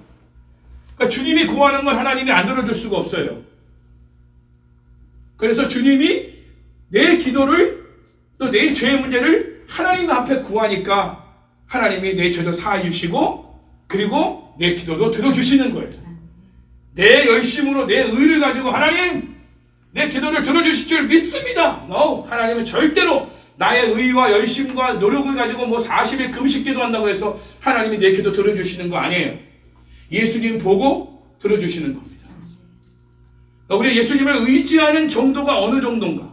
그러니까 주님이 고하는 건 하나님이 안 들어줄 수가 없어요. 그래서 주님이 내 기도를 또 내 죄의 문제를 하나님 앞에 구하니까 하나님이 내 죄도 사해 주시고 그리고 내 기도도 들어주시는 거예요. 내 열심으로 내 의를 가지고 하나님 내 기도를 들어주실 줄 믿습니다. No, 하나님은 절대로 나의 의와 열심과 노력을 가지고 40일 금식 기도한다고 해서 하나님이 내 기도 들어주시는 거 아니에요. 예수님 보고 들어주시는 겁니다. 우리 예수님을 의지하는 정도가 어느 정도인가?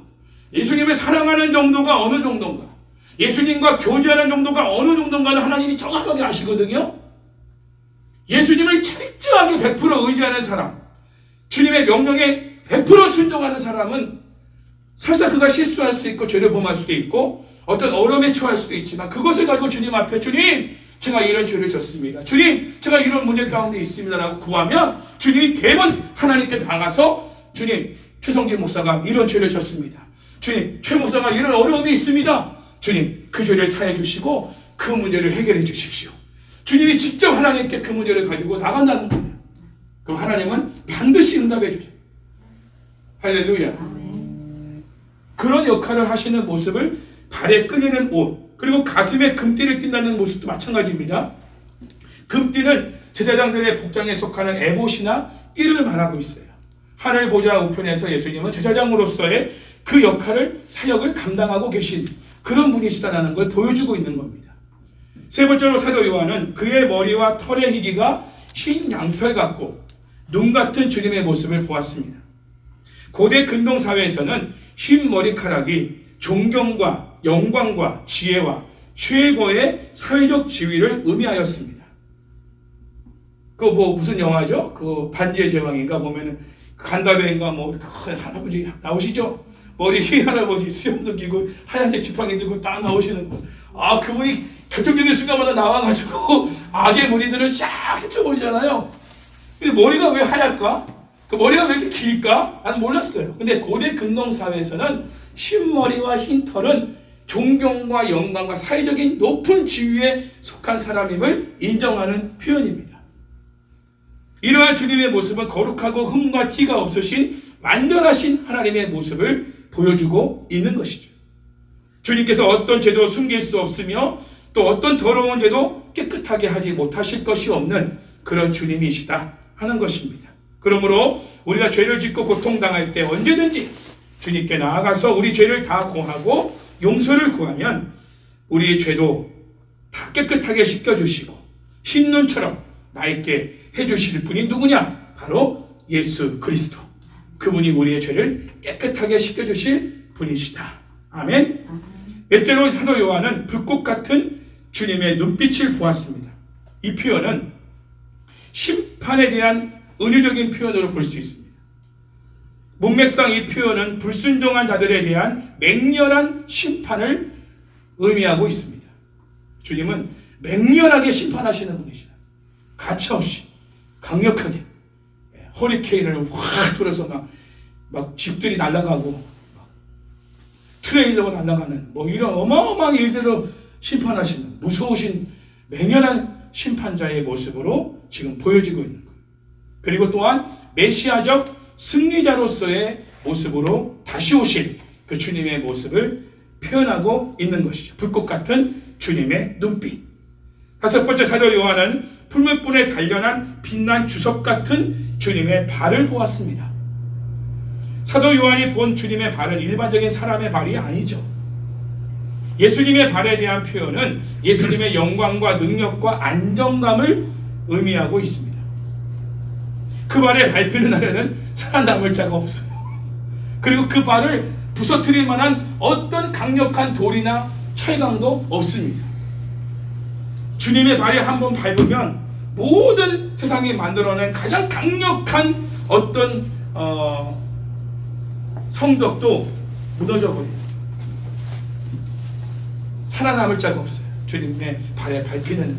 예수님을 사랑하는 정도가 어느 정도인가? 예수님과 교제하는 정도가 어느 정도인가는 하나님이 정확하게 아시거든요. 예수님을 철저하게 100% 의지하는 사람, 주님의 명령에 100% 순종하는 사람은 설사 그가 실수할 수 있고 죄를 범할 수도 있고 어떤 어려움에 처할 수도 있지만 그것을 가지고 주님 앞에 주님 제가 이런 죄를 졌습니다. 주님 제가 이런 문제 가운데 있습니다 라고 구하면 주님이 대번 하나님께 나가서 주님 최성진 목사가 이런 죄를 졌습니다. 주님 최 목사가 이런 어려움이 있습니다. 주님 그 죄를 사해 주시고 그 문제를 해결해 주십시오. 주님이 직접 하나님께 그 문제를 가지고 나간다는 거예요. 그럼 하나님은 반드시 응답해 주죠. 할렐루야. 그런 역할을 하시는 모습을 발에 끌리는 옷 그리고 가슴에 금띠를 띈다는 모습도 마찬가지입니다. 금띠는 제사장들의 복장에 속하는 에봇이나 띠를 말하고 있어요. 하늘 보좌 우편에서 예수님은 제사장으로서의 그 역할을 사역을 감당하고 계신 그런 분이시다라는 걸 보여주고 있는 겁니다. 세 번째로 사도 요한은 그의 머리와 털의 희기가 흰 양털 같고 눈 같은 주님의 모습을 보았습니다. 고대 근동 사회에서는 흰 머리카락이 존경과 영광과 지혜와 최고의 사회적 지위를 의미하였습니다. 그 무슨 영화죠? 그 반지의 제왕인가 보면은 간다베인가 그 할아버지 나오시죠? 머리 흰 할아버지 수염도 끼고 하얀색 지팡이 들고 딱 나오시는 거. 그분이 결정적인 순간마다 나와가지고 악의 무리들을 쫙 헤쳐버리잖아요. 근데 머리가 왜 하얄까? 그 머리가 왜 이렇게 길까? 나는 몰랐어요. 근데 고대 근동 사회에서는 흰 머리와 흰 털은 존경과 영광과 사회적인 높은 지위에 속한 사람임을 인정하는 표현입니다. 이러한 주님의 모습은 거룩하고 흠과 티가 없으신 완전하신 하나님의 모습을 보여주고 있는 것이죠. 주님께서 어떤 죄도 숨길 수 없으며 또 어떤 더러운 죄도 깨끗하게 하지 못하실 것이 없는 그런 주님이시다 하는 것입니다. 그러므로 우리가 죄를 짓고 고통당할 때 언제든지 주님께 나아가서 우리 죄를 다 고하고 용서를 구하면 우리의 죄도 다 깨끗하게 씻겨주시고 흰 눈처럼 맑게 해주실 분이 누구냐? 바로 예수 그리스도. 그분이 우리의 죄를 깨끗하게 씻겨주실 분이시다. 아멘. 넷째로 사도 요한은 불꽃 같은 주님의 눈빛을 보았습니다. 이 표현은 심판에 대한 은유적인 표현으로 볼 수 있습니다. 문맥상 이 표현은 불순종한 자들에 대한 맹렬한 심판을 의미하고 있습니다. 주님은 맹렬하게 심판하시는 분이시다. 가차없이 강력하게 허리케인을 확 돌아서 막 집들이 날아가고 트레일러가 날아가는 뭐 이런 어마어마한 일들을 심판하시는 무서우신 맹렬한 심판자의 모습으로 지금 보여지고 있는 거예요. 그리고 또한 메시아적 승리자로서의 모습으로 다시 오실 그 주님의 모습을 표현하고 있는 것이죠. 불꽃 같은 주님의 눈빛. 다섯 번째 사도 요한은 풀무불에 단련한 빛난 주석 같은 주님의 발을 보았습니다. 사도 요한이 본 주님의 발은 일반적인 사람의 발이 아니죠. 예수님의 발에 대한 표현은 예수님의 영광과 능력과 안정감을 의미하고 있습니다. 그 발에 밟히는 날에는 살아남을 자가 없어요. 그리고 그 발을 부서뜨릴 만한 어떤 강력한 돌이나 철강도 없습니다. 주님의 발에 한번 밟으면 모든 세상이 만들어낸 가장 강력한 어떤 성벽도 무너져 버립니다. 살아남을 자가 없어요. 주님의 발에 밟히는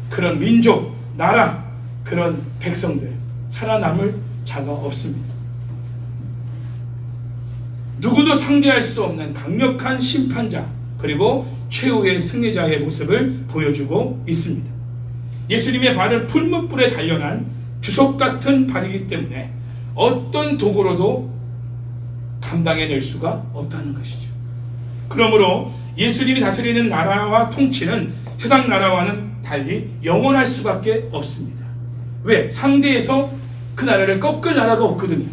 그런 민족, 나라, 그런 백성들 살아남을 자가 없습니다. 누구도 상대할 수 없는 강력한 심판자 그리고 최후의 승리자의 모습을 보여주고 있습니다. 예수님의 발은 풀무불에 단련한 주석 같은 발이기 때문에 어떤 도구로도 감당해낼 수가 없다는 것이죠. 그러므로 예수님이 다스리는 나라와 통치는 세상 나라와는 달리 영원할 수밖에 없습니다. 왜? 상대에서 그 나라를 꺾을 나라가 없거든요.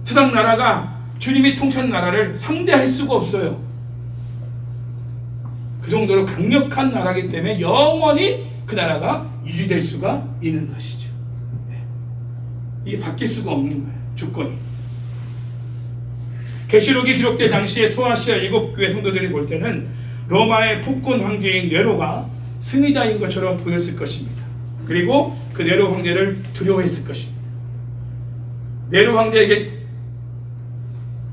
세상 나라가 주님이 통치하는 나라를 상대할 수가 없어요. 그 정도로 강력한 나라이기 때문에 영원히 그 나라가 유지될 수가 있는 것이죠. 이게 바뀔 수가 없는 거예요. 주권이. 계시록이 기록된 당시에 소아시아 7교회 성도들이 볼 때는 로마의 폭군 황제인 네로가 승리자인 것처럼 보였을 것입니다. 그리고 그 네로 황제를 두려워했을 것입니다. 네로 황제에게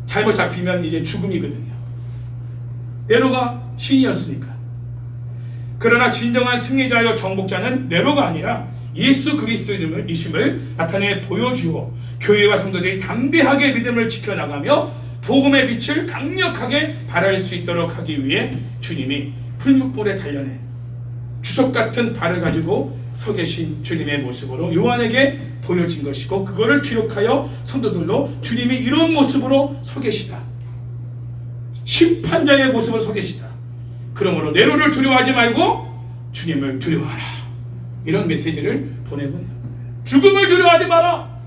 잘못 잡히면 이제 죽음이거든요. 네로가 신이었으니까. 그러나 진정한 승리자여 정복자는 네로가 아니라 예수 그리스도이심을 나타내 보여주어 교회와 성도들이 담대하게 믿음을 지켜나가며 복음의 빛을 강력하게 발할 수 있도록 하기 위해 주님이 풀무불에 단련해 주석 같은 발을 가지고 서 계신 주님의 모습으로 요한에게 보여진 것이고 그거를 기록하여 성도들도 주님이 이런 모습으로 서 계시다. 심판자의 모습으로 서 계시다. 그러므로 네로를 두려워하지 말고 주님을 두려워하라. 이런 메시지를 보내고 있는 거예요. 죽음을 두려워하지 마라.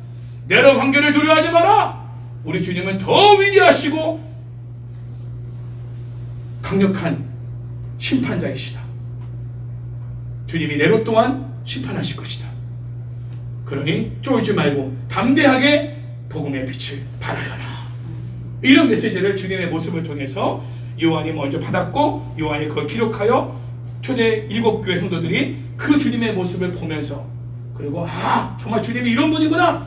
네로 황제를 두려워하지 마라. 우리 주님은 더 위대하시고 강력한 심판자이시다. 주님이 네로 또한 심판하실 것이다. 그러니 쫄지 말고 담대하게 복음의 빛을 발하여라. 이런 메시지를 주님의 모습을 통해서 요한이 먼저 받았고 요한이 그걸 기록하여 초대 7교회 성도들이 그 주님의 모습을 보면서 그리고 정말 주님이 이런 분이구나.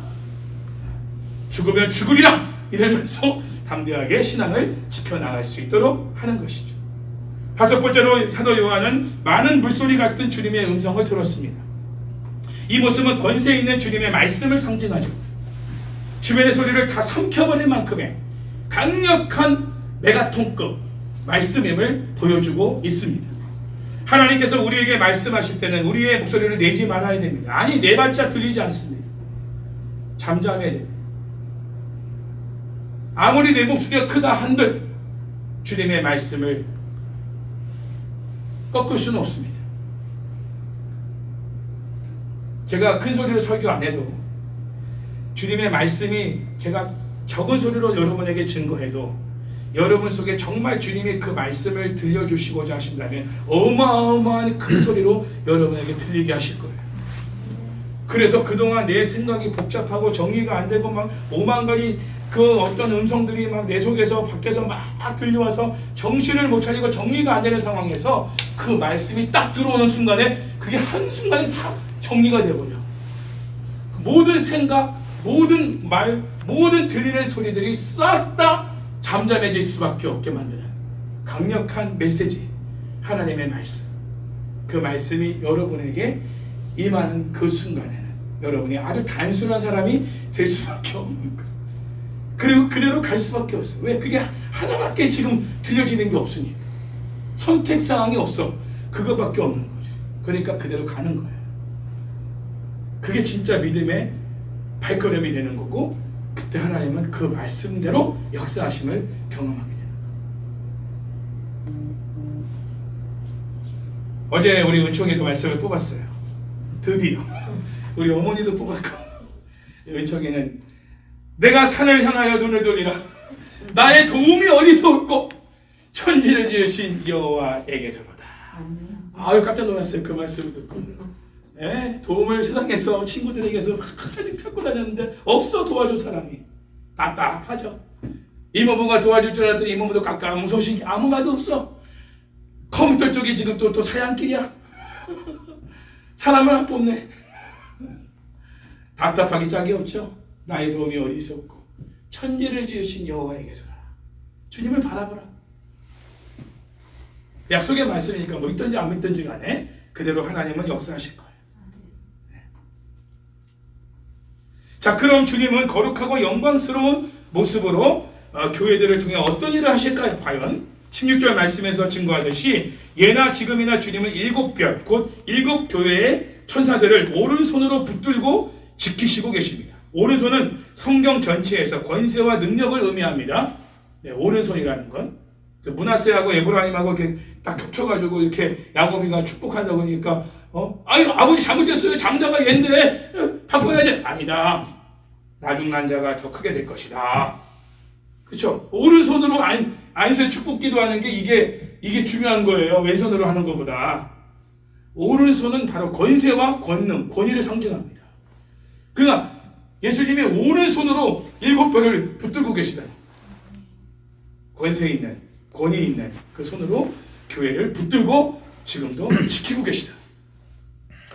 죽으면 죽으리라. 이러면서 담대하게 신앙을 지켜나갈 수 있도록 하는 것이죠. 다섯 번째로 사도 요한은 많은 물소리 같은 주님의 음성을 들었습니다. 이 모습은 권세 있는 주님의 말씀을 상징하죠. 주변의 소리를 다 삼켜버릴 만큼의 강력한 메가톤급 말씀임을 보여주고 있습니다. 하나님께서 우리에게 말씀하실 때는 우리의 목소리를 내지 말아야 됩니다. 아니 내봤자 들리지 않습니다. 잠잠해야 됩니다. 아무리 내 목소리가 크다 한들 주님의 말씀을 꺾을 수는 없습니다. 제가 큰 소리로 설교 안 해도 주님의 말씀이 제가 적은 소리로 여러분에게 증거해도 여러분 속에 정말 주님이 그 말씀을 들려주시고자 하신다면 어마어마한 큰 소리로 여러분에게 들리게 하실 거예요. 그래서 그동안 내 생각이 복잡하고 정리가 안 되고 막 5만 가지 그 어떤 음성들이 막 내 속에서 밖에서 막 들려와서 정신을 못 차리고 정리가 안 되는 상황에서 그 말씀이 딱 들어오는 순간에 그게 한순간에 다 정리가 되어버려. 모든 생각, 모든 말, 모든 들리는 소리들이 싹 다 잠잠해질 수밖에 없게 만드는 강력한 메시지, 하나님의 말씀. 그 말씀이 여러분에게 임하는 그 순간에는 여러분이 아주 단순한 사람이 될 수밖에 없는 거예요. 그리고 그대로 갈 수밖에 없어. 왜? 그게 하나밖에 지금 들려지는 게 없으니까. 선택사항이 없어. 그거밖에 없는 거지. 그러니까 그대로 가는 거예요. 그게 진짜 믿음의 발걸음이 되는 거고, 그때 하나님은 그 말씀대로 역사하심을 경험하게 되는 거예요. 어제 우리 은총이도 말씀을 뽑았어요. 드디어 우리 어머니도 뽑았고, 은총이는 내가 산을 향하여 눈을 돌리라. 나의 도움이 어디서 올꼬? 천지를 지으신 여호와에게서로다. 아유, 깜짝 놀랐어요. 그 말씀을 듣고. 예? 도움을 세상에서 친구들에게서 찾고 다녔는데 없어. 도와줄 사람이. 답답하죠. 이모부가 도와줄 줄 알았더니 이모부도 깎아무소식 아무 말도 없어. 컴퓨터 쪽이 지금 또 사양길이야. 사람을 안 뽑네. 답답하기 짝이 없죠. 나의 도움이 어디 있었고 천지를 지으신 여호와에게서라. 주님을 바라보라. 약속의 말씀이니까 뭐 믿든지 안 믿든지 간에 그대로 하나님은 역사하실 거예요. 네. 자, 그럼 주님은 거룩하고 영광스러운 모습으로 교회들을 통해 어떤 일을 하실까요? 과연 16절 말씀에서 증거하듯이 예나 지금이나 주님은 7별 곧 7교회의 천사들을 오른손으로 붙들고 지키시고 계십니다. 오른손은 성경 전체에서 권세와 능력을 의미합니다. 네, 오른손이라는 건 므낫세하고 에브라임하고 이렇게 딱 겹쳐가지고 이렇게 야곱이가 축복한다고 하니까 아유, 아버지 잘못했어요. 장자가 얘인데 바꿔야지. 아니다. 나중난 자가 더 크게 될 것이다. 그렇죠? 오른손으로 안수의 축복 기도하는 게 이게 중요한 거예요. 왼손으로 하는 것보다. 오른손은 바로 권세와 권능, 권위를 상징합니다. 그러니까 예수님이 오른손으로 7별을 붙들고 계시다. 권세 있는, 권위 있는 그 손으로 교회를 붙들고 지금도 지키고 계시다.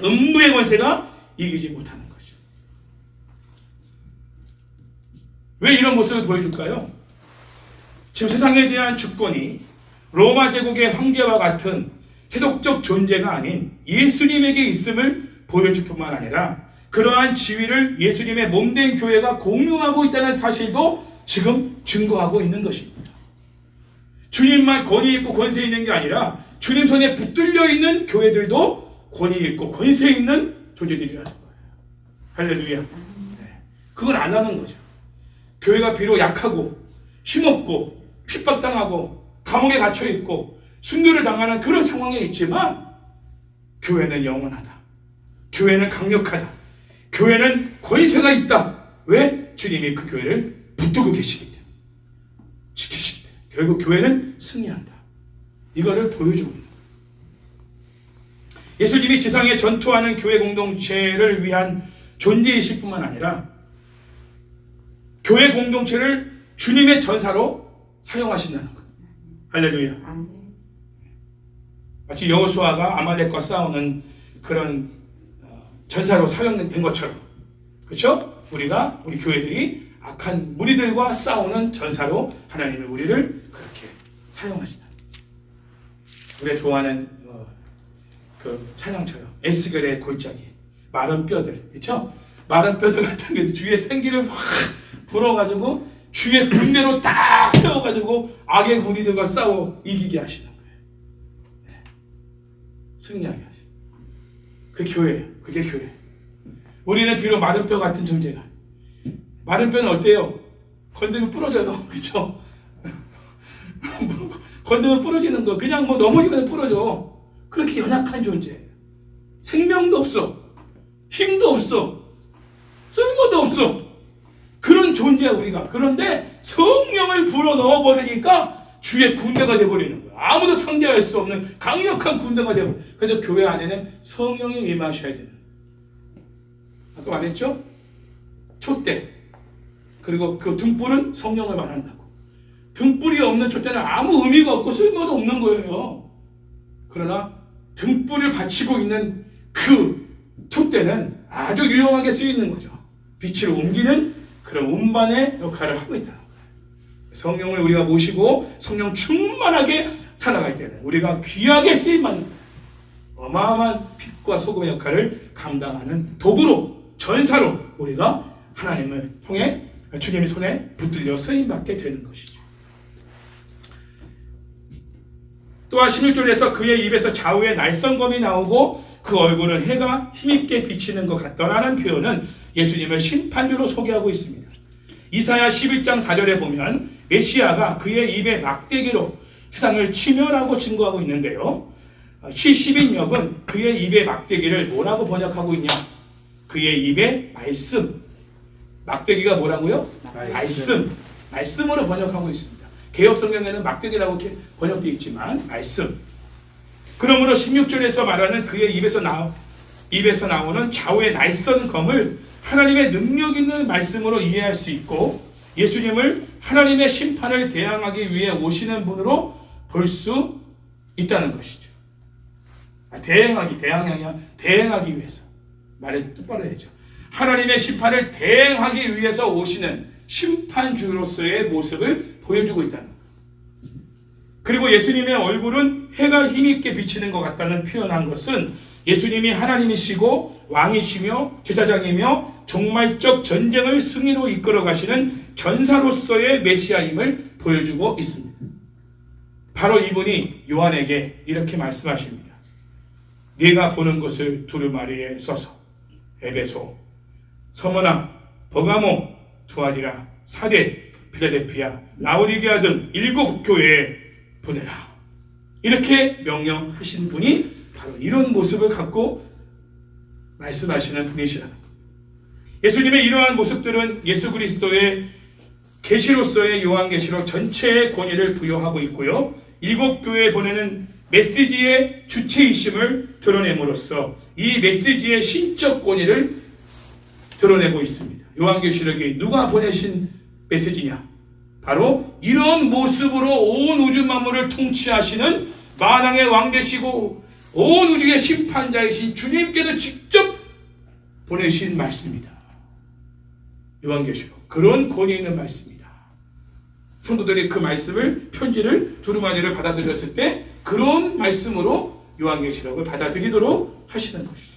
음부의 권세가 이기지 못하는 거죠. 왜 이런 모습을 보여줄까요? 지금 세상에 대한 주권이 로마 제국의 황제와 같은 세속적 존재가 아닌 예수님에게 있음을 보여줄 뿐만 아니라 그러한 지위를 예수님의 몸된 교회가 공유하고 있다는 사실도 지금 증거하고 있는 것입니다. 주님만 권위 있고 권세 있는 게 아니라 주님 손에 붙들려 있는 교회들도 권위 있고 권세 있는 존재들이라는 거예요. 할렐루야. 네. 그걸 안 하는 거죠. 교회가 비록 약하고 힘없고 핍박당하고 감옥에 갇혀 있고 순교를 당하는 그런 상황에 있지만 교회는 영원하다. 교회는 강력하다. 교회는 권세가 있다. 왜? 주님이 그 교회를 붙들고 계시기 때문에, 지키시기 때문에 결국 교회는 승리한다. 이거를 보여주고 있는 거예요. 예수님이 지상에 전투하는 교회 공동체를 위한 존재이실 뿐만 아니라 교회 공동체를 주님의 전사로 사용하신다는 것. 할렐루야. 마치 여호수아가 아말렉과 싸우는 그런 전사로 사용된 것처럼, 그렇죠? 우리 교회들이 악한 무리들과 싸우는 전사로 하나님의 우리를 그렇게 사용하신다. 우리가 좋아하는 그 찬양처럼 에스겔의 골짜기, 마른 뼈들, 그렇죠? 마른 뼈들 같은 게 주위에 생기를 확 불어가지고 주의 군대로 딱 세워가지고 악의 무리들과 싸워 이기게 하시는 거예요. 네. 승리하게 하시는. 그 교회예요. 그게 교회. 우리는 비록 마른 뼈 같은 존재가. 마른 뼈는 어때요? 건드면 부러져요. 그렇죠? 건드면 부러지는 거. 그냥 뭐 넘어지면 부러져. 그렇게 연약한 존재. 생명도 없어. 힘도 없어. 쓸모도 없어. 그런 존재야 우리가. 그런데 성령을 불어넣어 버리니까 주의 군대가 되어버리는 거야. 아무도 상대할 수 없는 강력한 군대가 되어버려. 그래서 교회 안에는 성령이 임하셔야 되는. 아까 말했죠? 촛대. 그리고 그 등불은 성령을 말한다고. 등불이 없는 촛대는 아무 의미가 없고 쓸모도 없는 거예요. 그러나 등불을 받치고 있는 그 촛대는 아주 유용하게 쓰이는 거죠. 빛을 옮기는 그런 운반의 역할을 하고 있다는 거예요. 성령을 우리가 모시고 성령 충만하게 살아갈 때는 우리가 귀하게 쓰임받는 어마어마한 빛과 소금의 역할을 감당하는 도구로, 전사로 우리가 하나님을 통해 주님의 손에 붙들려 쓰임받게 되는 것이죠. 또한 16절에서 그의 입에서 좌우에 날성검이 나오고 그 얼굴은 해가 힘있게 비치는 것 같더라는 표현은 예수님을 심판주로 소개하고 있습니다. 이사야 11장 4절에 보면 메시아가 그의 입에 막대기로 세상을 치멸하고 증거하고 있는데요. 시시빈역은 그의 입에 막대기를 뭐라고 번역하고 있냐? 그의 입에 말씀. 막대기가 뭐라고요? 말씀으로 번역하고 있습니다. 개역 성경에는 막대기라고 이렇게 번역되어 있지만 말씀. 그러므로 16절에서 말하는 그의 입에서 나오는 좌우의 날선 검을 하나님의 능력 있는 말씀으로 이해할 수 있고 예수님을 하나님의 심판을 대항하기 위해 오시는 분으로 볼 수 있다는 것이죠. 대행하기 위해서. 말을 똑바로 해야죠. 하나님의 심판을 대행하기 위해서 오시는 심판주로서의 모습을 보여주고 있다는 거예요. 그리고 예수님의 얼굴은 해가 힘있게 비치는 것 같다는 표현한 것은 예수님이 하나님이시고 왕이시며 제사장이며 종말적 전쟁을 승리로 이끌어 가시는 전사로서의 메시아임을 보여주고 있습니다. 바로 이분이 요한에게 이렇게 말씀하십니다. 네가 보는 것을 두루마리에 써서 에베소, 서머나, 버가모, 두아디라, 사데, 필라델피아, 라오디게아 등 7 교회에 보내라. 이렇게 명령하신 분이 바로 이런 모습을 갖고 말씀하시는 분이시라는 것. 예수님의 이러한 모습들은 예수 그리스도의 계시로서의 요한계시록 전체의 권위를 부여하고 있고요. 7 교회에 보내는 메시지의 주체이심을 드러냄으로써 이 메시지의 신적 권위를 드러내고 있습니다. 요한계시록이 누가 보내신 메시지냐? 바로 이런 모습으로 온 우주 만물을 통치하시는 만왕의 왕 되시고 온 우주의 심판자이신 주님께서 직접 보내신 말씀입니다. 요한계시록. 그런 권위 있는 말씀입니다. 성도들이 그 말씀을, 편지를, 두루마리를 받아들였을 때 그런 말씀으로 요한계시록을 받아들이도록 하시는 것이죠.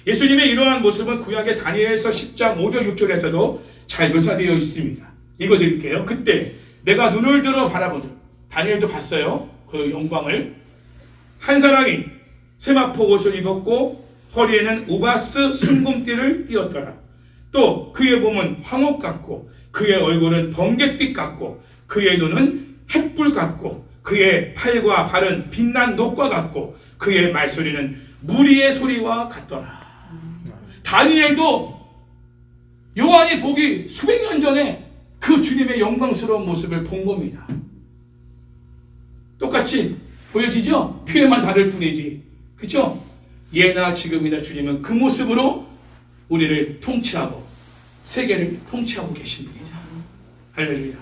예수님의 이러한 모습은 구약의 다니엘서 10장 5절 6절에서도 잘 묘사되어 있습니다. 읽어드릴게요. 그때 내가 눈을 들어 바라보니, 다니엘도 봤어요. 그 영광을. 한 사람이 세마포 옷을 입었고 허리에는 우바스 순금띠를 띠었더라. 또 그의 몸은 황옥 같고 그의 얼굴은 번갯빛 같고 그의 눈은 햇불 같고 그의 팔과 발은 빛난 녹과 같고 그의 말소리는 무리의 소리와 같더라. 다니엘도 요한이 보기 수백 년 전에 그 주님의 영광스러운 모습을 본 겁니다. 똑같이 보여지죠? 표현만 다를 뿐이지. 그렇죠? 예나 지금이나 주님은 그 모습으로 우리를 통치하고 세계를 통치하고 계신 분이죠. 할렐루야.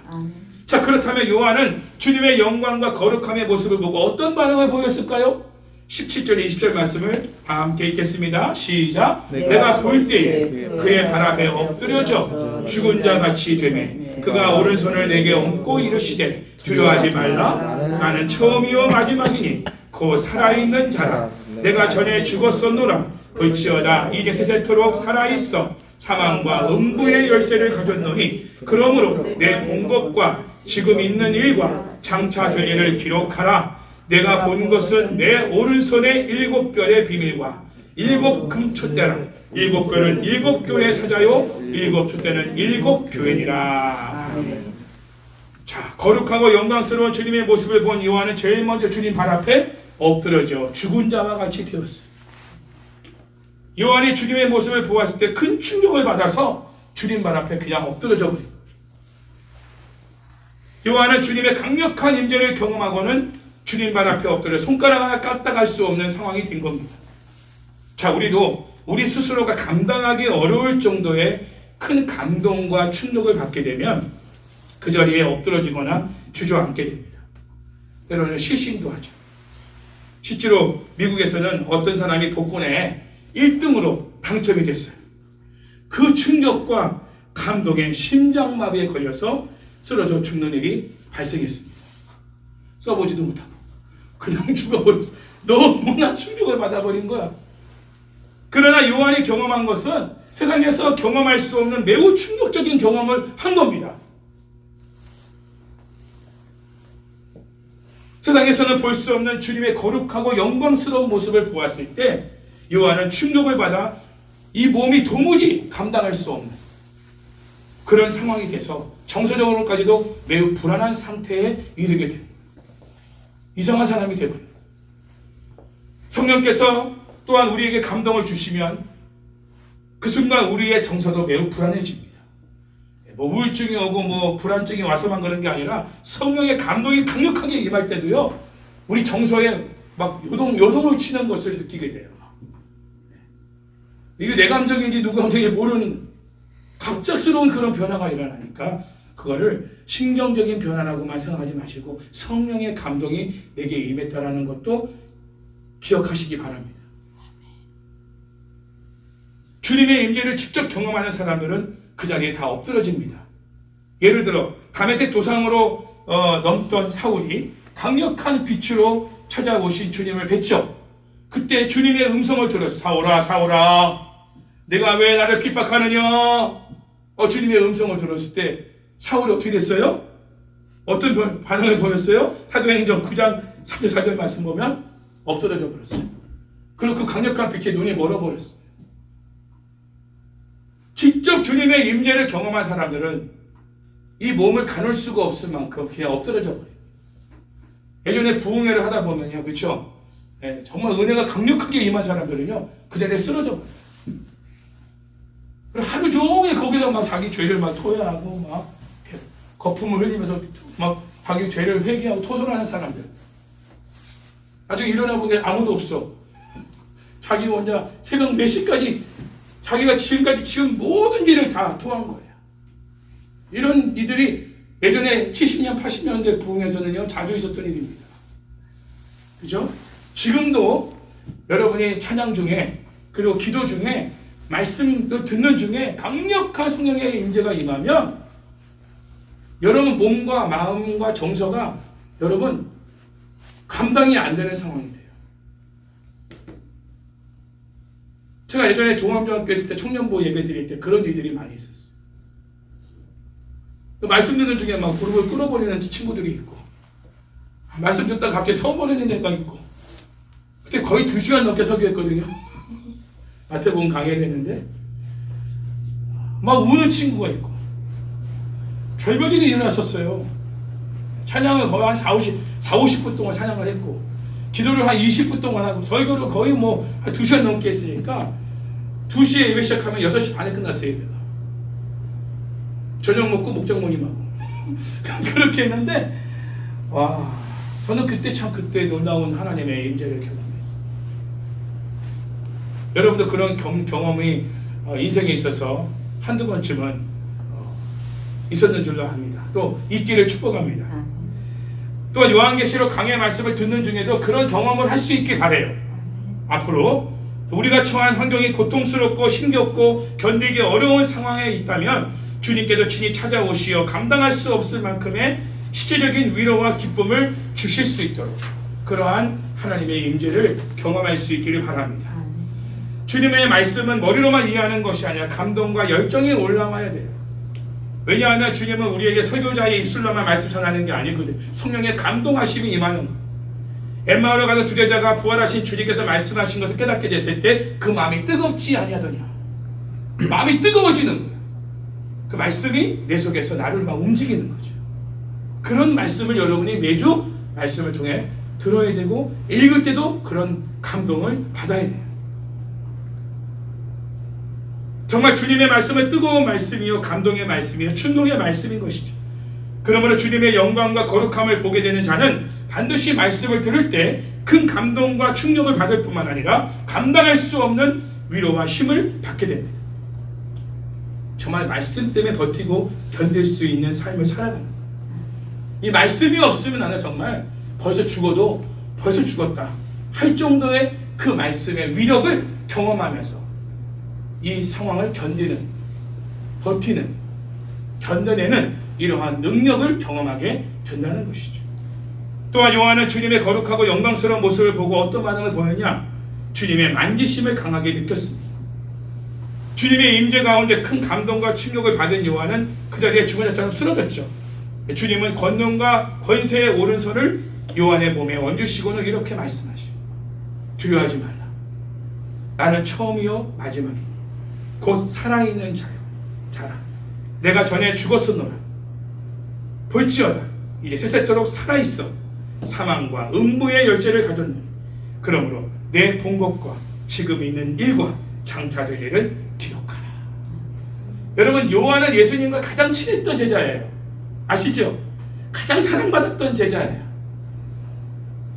자, 그렇다면 요한은 주님의 영광과 거룩함의 모습을 보고 어떤 반응을 보였을까요? 17절 20절 말씀을 다 함께 읽겠습니다. 시작. 내가 볼 때에 그의 발 앞에 엎드려져 죽은 자 같이 되매 그가 오른손을 내게 얹고 이르시되 두려워하지 말라. 나는 처음이요 마지막이니 곧 살아있는 자라. 내가 전에 죽었었노라. 볼지어다 이제 세세토록 살아있어 사망과 음부의 열쇠를 가졌노니 그러므로 내 본 것과 지금 있는 일과 장차 될 일을 기록하라. 내가 본 것은 내 오른손의 7별의 비밀과 7 금촛대라. 7별은 7 교회 사자요 7 촛대는 7 교회니라. 자, 거룩하고 영광스러운 주님의 모습을 본 요한은 제일 먼저 주님 발 앞에 엎드려져 죽은 자와 같이 되었어요. 요한이 주님의 모습을 보았을 때 큰 충격을 받아서 주님 발 앞에 그냥 엎드려져 버린. 요한은 주님의 강력한 임재를 경험하고는 주님 발 앞에 엎드려 손가락 하나 까딱할 수 없는 상황이 된 겁니다. 자, 우리도 우리 스스로가 감당하기 어려울 정도의 큰 감동과 충격을 받게 되면 그 자리에 엎드러지거나 주저앉게 됩니다. 때로는 실신도 하죠. 실제로 미국에서는 어떤 사람이 복권에 1등으로 당첨이 됐어요. 그 충격과 감동에 심장마비에 걸려서 쓰러져 죽는 일이 발생했습니다. 써보지도 못하고 그냥 죽어버렸어. 너무나 충격을 받아버린 거야. 그러나 요한이 경험한 것은 세상에서 경험할 수 없는 매우 충격적인 경험을 한 겁니다. 세상에서는 볼 수 없는 주님의 거룩하고 영광스러운 모습을 보았을 때 요한은 충격을 받아 이 몸이 도무지 감당할 수 없는 그런 상황이 돼서 정서적으로까지도 매우 불안한 상태에 이르게 됩니다. 이상한 사람이 되버려요. 성령께서 또한 우리에게 감동을 주시면 그 순간 우리의 정서도 매우 불안해집니다. 뭐 우울증이 오고 뭐 불안증이 와서만 그런 게 아니라 성령의 감동이 강력하게 임할 때도요, 우리 정서에 막 요동을 치는 것을 느끼게 돼요. 이게 내 감정인지 누구 감정인지 모르는 갑작스러운 그런 변화가 일어나니까 그거를 신경적인 변화라고만 생각하지 마시고 성령의 감동이 내게 임했다라는 것도 기억하시기 바랍니다. 주님의 임재를 직접 경험하는 사람들은 그 자리에 다 엎드러집니다. 예를 들어 다메섹 도상으로 넘던 사울이 강력한 빛으로 찾아오신 주님을 뵀죠. 그때 주님의 음성을 들었어. 사울아, 사울아, 내가 왜 나를 핍박하느냐? 주님의 음성을 들었을 때 사울이 어떻게 됐어요? 어떤 반응을 보였어요? 사도행전 9장 3절 4절 말씀 보면 엎드러져 버렸어요. 그리고 그 강력한 빛에 눈이 멀어버렸어요. 직접 주님의 임재를 경험한 사람들은 이 몸을 가눌 수가 없을 만큼 그냥 엎드러져 버려요. 예전에 부흥회를 하다 보면요, 그렇죠? 네, 정말 은혜가 강력하게 임한 사람들은요, 그 자리에 쓰러져 버려요. 그리고 하루 종일 거기서 막 자기 죄를 막 토해하고 막 거품을 흘리면서 막 자기 죄를 회개하고 토설하는 사람들. 나중에 일어나 보니까 아무도 없어. 자기 혼자 새벽 몇 시까지 자기가 지금까지 지은 모든 일을 다 토한 거예요. 이런 이들이 예전에 70년, 80년대 부흥에서는요, 자주 있었던 일입니다. 그죠? 지금도 여러분이 찬양 중에, 그리고 기도 중에, 말씀을 듣는 중에 강력한 성령의 임재가 임하면 여러분 몸과 마음과 정서가 여러분 감당이 안 되는 상황이 돼요. 제가 예전에 종합중학교 있을 때 청년부 예배 드릴 때 그런 일들이 많이 있었어요. 말씀 듣는 중에 막 무릎을 끊어버리는 친구들이 있고, 말씀 듣다가 갑자기 서버리는 애가 있고, 그때 거의 2시간 넘게 서기했거든요. 마태복음 강의를 했는데 막 우는 친구가 있고, 별별 일이 일어났었어요. 찬양을 거의 한 40-50분 동안 찬양을 했고, 기도를 한 20분 동안 하고, 설교를 거의 뭐 한 2시간 넘게 했으니까 2시에 예배 시작하면 6시 반에 끝났어요. 예배가. 저녁 먹고 목장 모임하고 그렇게 했는데, 와, 저는 그때 놀라운 하나님의 임재를 경험했어요. 여러분도 그런 경험이 인생에 있어서 한두 번쯤은 있었는 줄로 압니다. 또 있기를 축복합니다. 또한 요한계시록 강의 말씀을 듣는 중에도 그런 경험을 할 수 있길 바라요. 앞으로 우리가 처한 환경이 고통스럽고 힘겹고 견디기 어려운 상황에 있다면 주님께서 친히 찾아오시어 감당할 수 없을 만큼의 실제적인 위로와 기쁨을 주실 수 있도록 그러한 하나님의 임재를 경험할 수 있기를 바랍니다. 주님의 말씀은 머리로만 이해하는 것이 아니라 감동과 열정이 올라와야 돼요. 왜냐하면 주님은 우리에게 설교자의 입술로만 말씀 전하는 게 아니거든요. 성령의 감동하심이 임하는 거예요. 엠마오로 가는 두 제자가 부활하신 주님께서 말씀하신 것을 깨닫게 됐을 때 그 마음이 뜨겁지 아니하더냐. 마음이 뜨거워지는 거예요. 그 말씀이 내 속에서 나를 막 움직이는 거죠. 그런 말씀을 여러분이 매주 말씀을 통해 들어야 되고, 읽을 때도 그런 감동을 받아야 돼요. 정말 주님의 말씀은 뜨거운 말씀이요, 감동의 말씀이요, 충동의 말씀인 것이죠. 그러므로 주님의 영광과 거룩함을 보게 되는 자는 반드시 말씀을 들을 때 큰 감동과 충격을 받을 뿐만 아니라 감당할 수 없는 위로와 힘을 받게 됩니다. 정말 말씀 때문에 버티고 견딜 수 있는 삶을 살아가는 거예요. 이 말씀이 없으면 나는 정말 벌써 죽어도 벌써 죽었다 할 정도의 그 말씀의 위력을 경험하면서 이 상황을 견디는, 버티는, 견뎌내는 이러한 능력을 경험하게 된다는 것이죠. 또한 요한은 주님의 거룩하고 영광스러운 모습을 보고 어떤 반응을 보였냐? 주님의 만지심을 강하게 느꼈습니다. 주님의 임재 가운데 큰 감동과 충격을 받은 요한은 그 자리에 죽은 자처럼 쓰러졌죠. 주님은 권능과 권세의 오른손을 요한의 몸에 얹으시고는 이렇게 말씀하시죠. 두려워하지 말라. 나는 처음이요 마지막이니 곧 살아있는 자라. 내가 전에 죽었었노라. 볼지어다 이제 세세토록 살아있어 사망과 음부의 열쇠를 가졌노니 그러므로 내 본 것과 지금 있는 일과 장차 될 일을 기록하라. 여러분, 요한은 예수님과 가장 친했던 제자예요. 아시죠? 가장 사랑받았던 제자예요.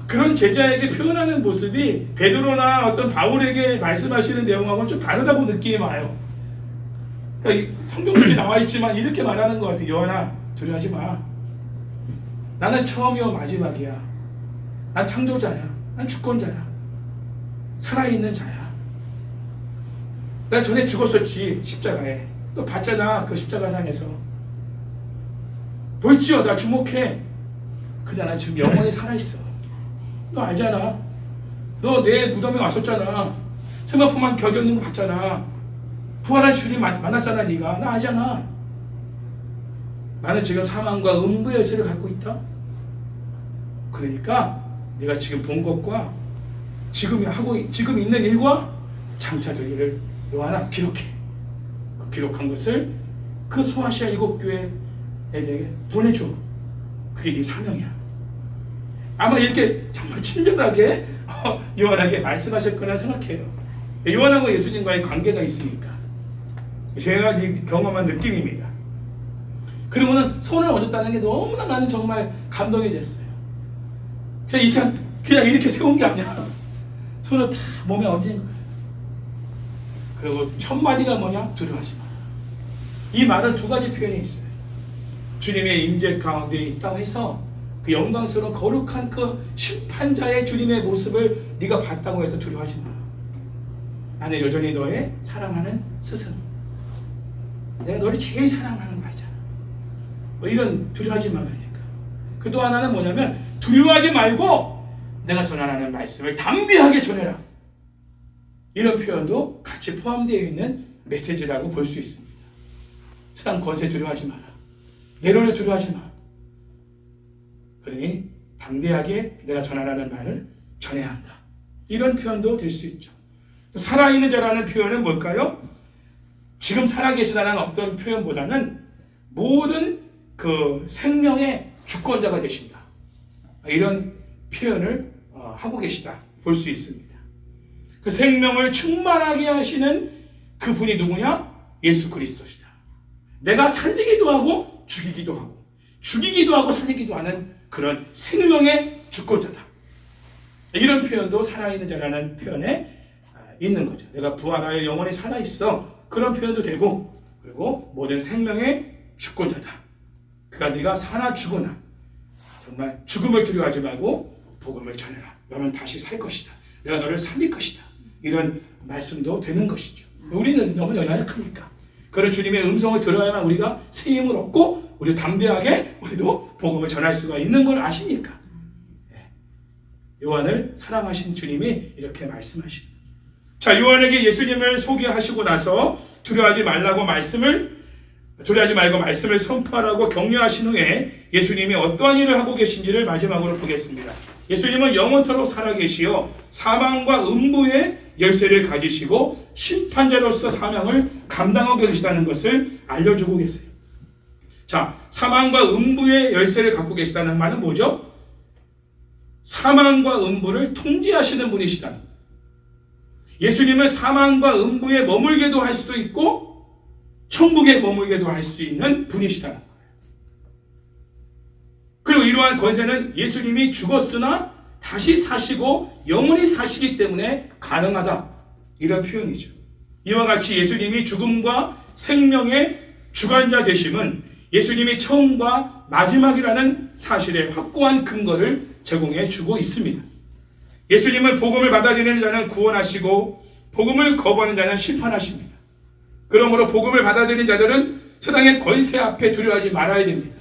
그런 제자에게 표현하는 모습이 베드로나 어떤 바울에게 말씀하시는 내용하고는 좀 다르다고 느낌이 와요. 그러니까 성경에 나와 있지만 이렇게 말하는 것 같아요. 요한아, 두려워하지 마. 나는 처음이요 마지막이야. 난 창조자야. 난 주권자야. 살아있는 자야. 나 전에 죽었었지, 십자가에. 또 봤잖아, 그 십자가상에서. 볼지어다, 주목해. 그냥 난 지금 영원히 살아있어. 너 알잖아. 너 내 무덤에 왔었잖아. 세마포만 겨겼는 거 봤잖아. 부활한 주님 만났잖아, 네가. 나 알잖아. 나는 지금 사망과 음부의 열쇠를 갖고 있다. 그러니까 네가 지금 본 것과 지금 있는 일과 장차 될 일을 요한아 기록해. 그 기록한 것을 그 소아시아 7교회에게 보내줘. 그게 네 사명이야. 아마 이렇게 정말 친절하게 요한에게 말씀하실 거라 생각해요. 요한하고 예수님과의 관계가 있으니까. 제가 경험한 느낌입니다. 그리고는 손을 얹었다는 게 너무나 나는 정말 감동이 됐어요. 그냥 이렇게 세운 게 아니야. 손을 다 몸에 얹은 거예요. 그리고 첫 마디가 뭐냐? 두려워하지 마. 이 말은 두 가지 표현이 있어요. 주님의 임재 가운데 있다고 해서 그 영광스러운 거룩한 그 심판자의 주님의 모습을 네가 봤다고 해서 두려워하지 마. 나는 여전히 너의 사랑하는 스승. 내가 너를 제일 사랑하는 거 알잖아. 뭐 이런 두려워하지 마. 그러니까. 그 또 하나는 뭐냐면 두려워하지 말고 내가 전하는 말씀을 담대하게 전해라. 이런 표현도 같이 포함되어 있는 메시지라고 볼 수 있습니다. 세상 권세 두려워하지 마라. 내로를 두려워하지 마. 그러니 담대하게 내가 전하라는 말을 전해야 한다. 이런 표현도 될 수 있죠. 살아있는 자라는 표현은 뭘까요? 지금 살아계시다는 어떤 표현보다는 모든 그 생명의 주권자가 되신다. 이런 표현을 하고 계시다 볼 수 있습니다. 그 생명을 충만하게 하시는 그분이 누구냐? 예수 그리스도시다. 내가 살리기도 하고 죽이기도 하고 죽이기도 하고 살리기도 하는 그런 생명의 주권자다. 이런 표현도 살아있는 자라는 표현에 있는 거죠. 내가 부활하여 영원히 살아있어. 그런 표현도 되고, 그리고 모든 생명의 주권자다. 그가 네가 사나 죽으나 정말 죽음을 두려워하지 말고 복음을 전해라. 너는 다시 살 것이다. 내가 너를 살릴 것이다. 이런 말씀도 되는 것이죠. 우리는 너무 연약하니까 그런 주님의 음성을 들어야만 우리가 새 힘을 얻고 우리 담대하게 우리도 복음을 전할 수가 있는 걸 아시니까. 요한을 사랑하신 주님이 이렇게 말씀하십니다. 자, 요한에게 예수님을 소개하시고 나서 두려워하지 말고 말씀을 선포하라고 격려하신 후에 예수님이 어떠한 일을 하고 계신지를 마지막으로 보겠습니다. 예수님은 영원토록 살아계시어 사망과 음부의 열쇠를 가지시고 심판자로서 사명을 감당하고 계시다는 것을 알려주고 계세요. 자, 사망과 음부의 열쇠를 갖고 계시다는 말은 뭐죠? 사망과 음부를 통제하시는 분이시다. 예수님은 사망과 음부에 머물게도 할 수도 있고 천국에 머물게도 할 수 있는 분이시다. 그리고 이러한 권세는 예수님이 죽었으나 다시 사시고 영원히 사시기 때문에 가능하다. 이런 표현이죠. 이와 같이 예수님이 죽음과 생명의 주관자 되심은 예수님이 처음과 마지막이라는 사실에 확고한 근거를 제공해 주고 있습니다. 예수님은 복음을 받아들이는 자는 구원하시고 복음을 거부하는 자는 심판하십니다. 그러므로 복음을 받아들이는 자들은 세상의 권세 앞에 두려워하지 말아야 됩니다.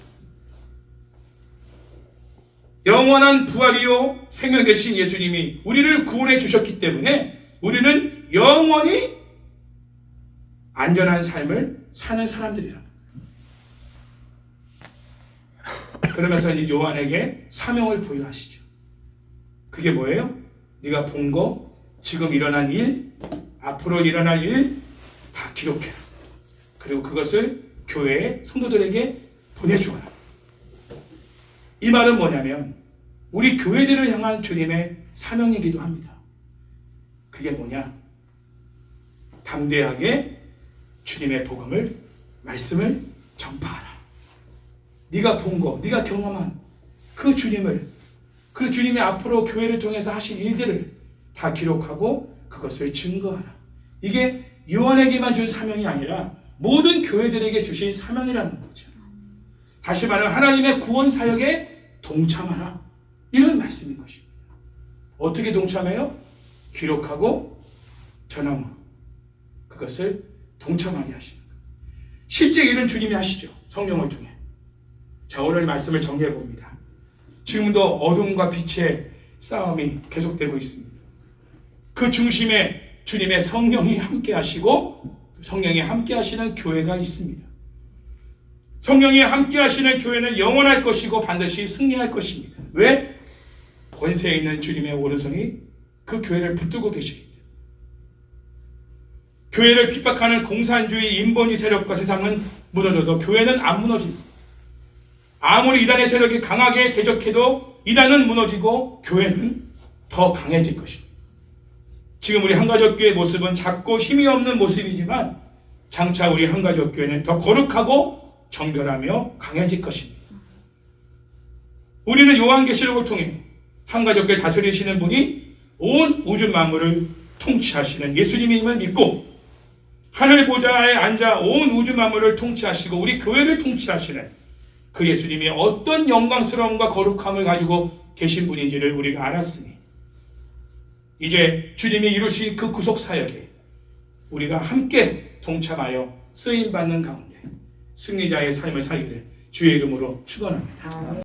영원한 부활이요 생명 되신 예수님이 우리를 구원해 주셨기 때문에 우리는 영원히 안전한 삶을 사는 사람들이라. 그러면서 이제 요한에게 사명을 부여하시죠. 그게 뭐예요? 네가 본 거, 지금 일어난 일, 앞으로 일어날 일 다 기록해라. 그리고 그것을 교회의 성도들에게 보내주어라. 이 말은 뭐냐면 우리 교회들을 향한 주님의 사명이기도 합니다. 그게 뭐냐? 담대하게 주님의 복음을, 말씀을 전파하라. 네가 본 거, 네가 경험한 그 주님을, 그 주님이 앞으로 교회를 통해서 하실 일들을 다 기록하고 그것을 증거하라. 이게 요한에게만 준 사명이 아니라 모든 교회들에게 주신 사명이라는 거죠. 다시 말하면 하나님의 구원 사역에 동참하라. 이런 말씀인 것입니다. 어떻게 동참해요? 기록하고 전함으로 그것을 동참하게 하시는 거예요. 실제 일은 주님이 하시죠. 성령을 통해. 자, 오늘 말씀을 정리해 봅니다. 지금도 어둠과 빛의 싸움이 계속되고 있습니다. 그 중심에 주님의 성령이 함께 하시고 성령이 함께 하시는 교회가 있습니다. 성령이 함께 하시는 교회는 영원할 것이고 반드시 승리할 것입니다. 왜? 권세에 있는 주님의 오른손이 그 교회를 붙들고 계시기 때문에. 교회를 핍박하는 공산주의 인본주의 세력과 세상은 무너져도 교회는 안 무너집니다. 아무리 이단의 세력이 강하게 대적해도 이단은 무너지고 교회는 더 강해질 것입니다. 지금 우리 한가족교회의 모습은 작고 힘이 없는 모습이지만 장차 우리 한가족교회는 더 거룩하고 정결하며 강해질 것입니다. 우리는 요한계시록을 통해 한가족교회 다스리시는 분이 온 우주 만물을 통치하시는 예수님임을 믿고 하늘 보좌에 앉아 온 우주 만물을 통치하시고 우리 교회를 통치하시는 그 예수님이 어떤 영광스러움과 거룩함을 가지고 계신 분인지를 우리가 알았으니 이제 주님이 이루신 그 구속사역에 우리가 함께 동참하여 쓰임받는 가운데 승리자의 삶을 살기를 주의 이름으로 축원합니다.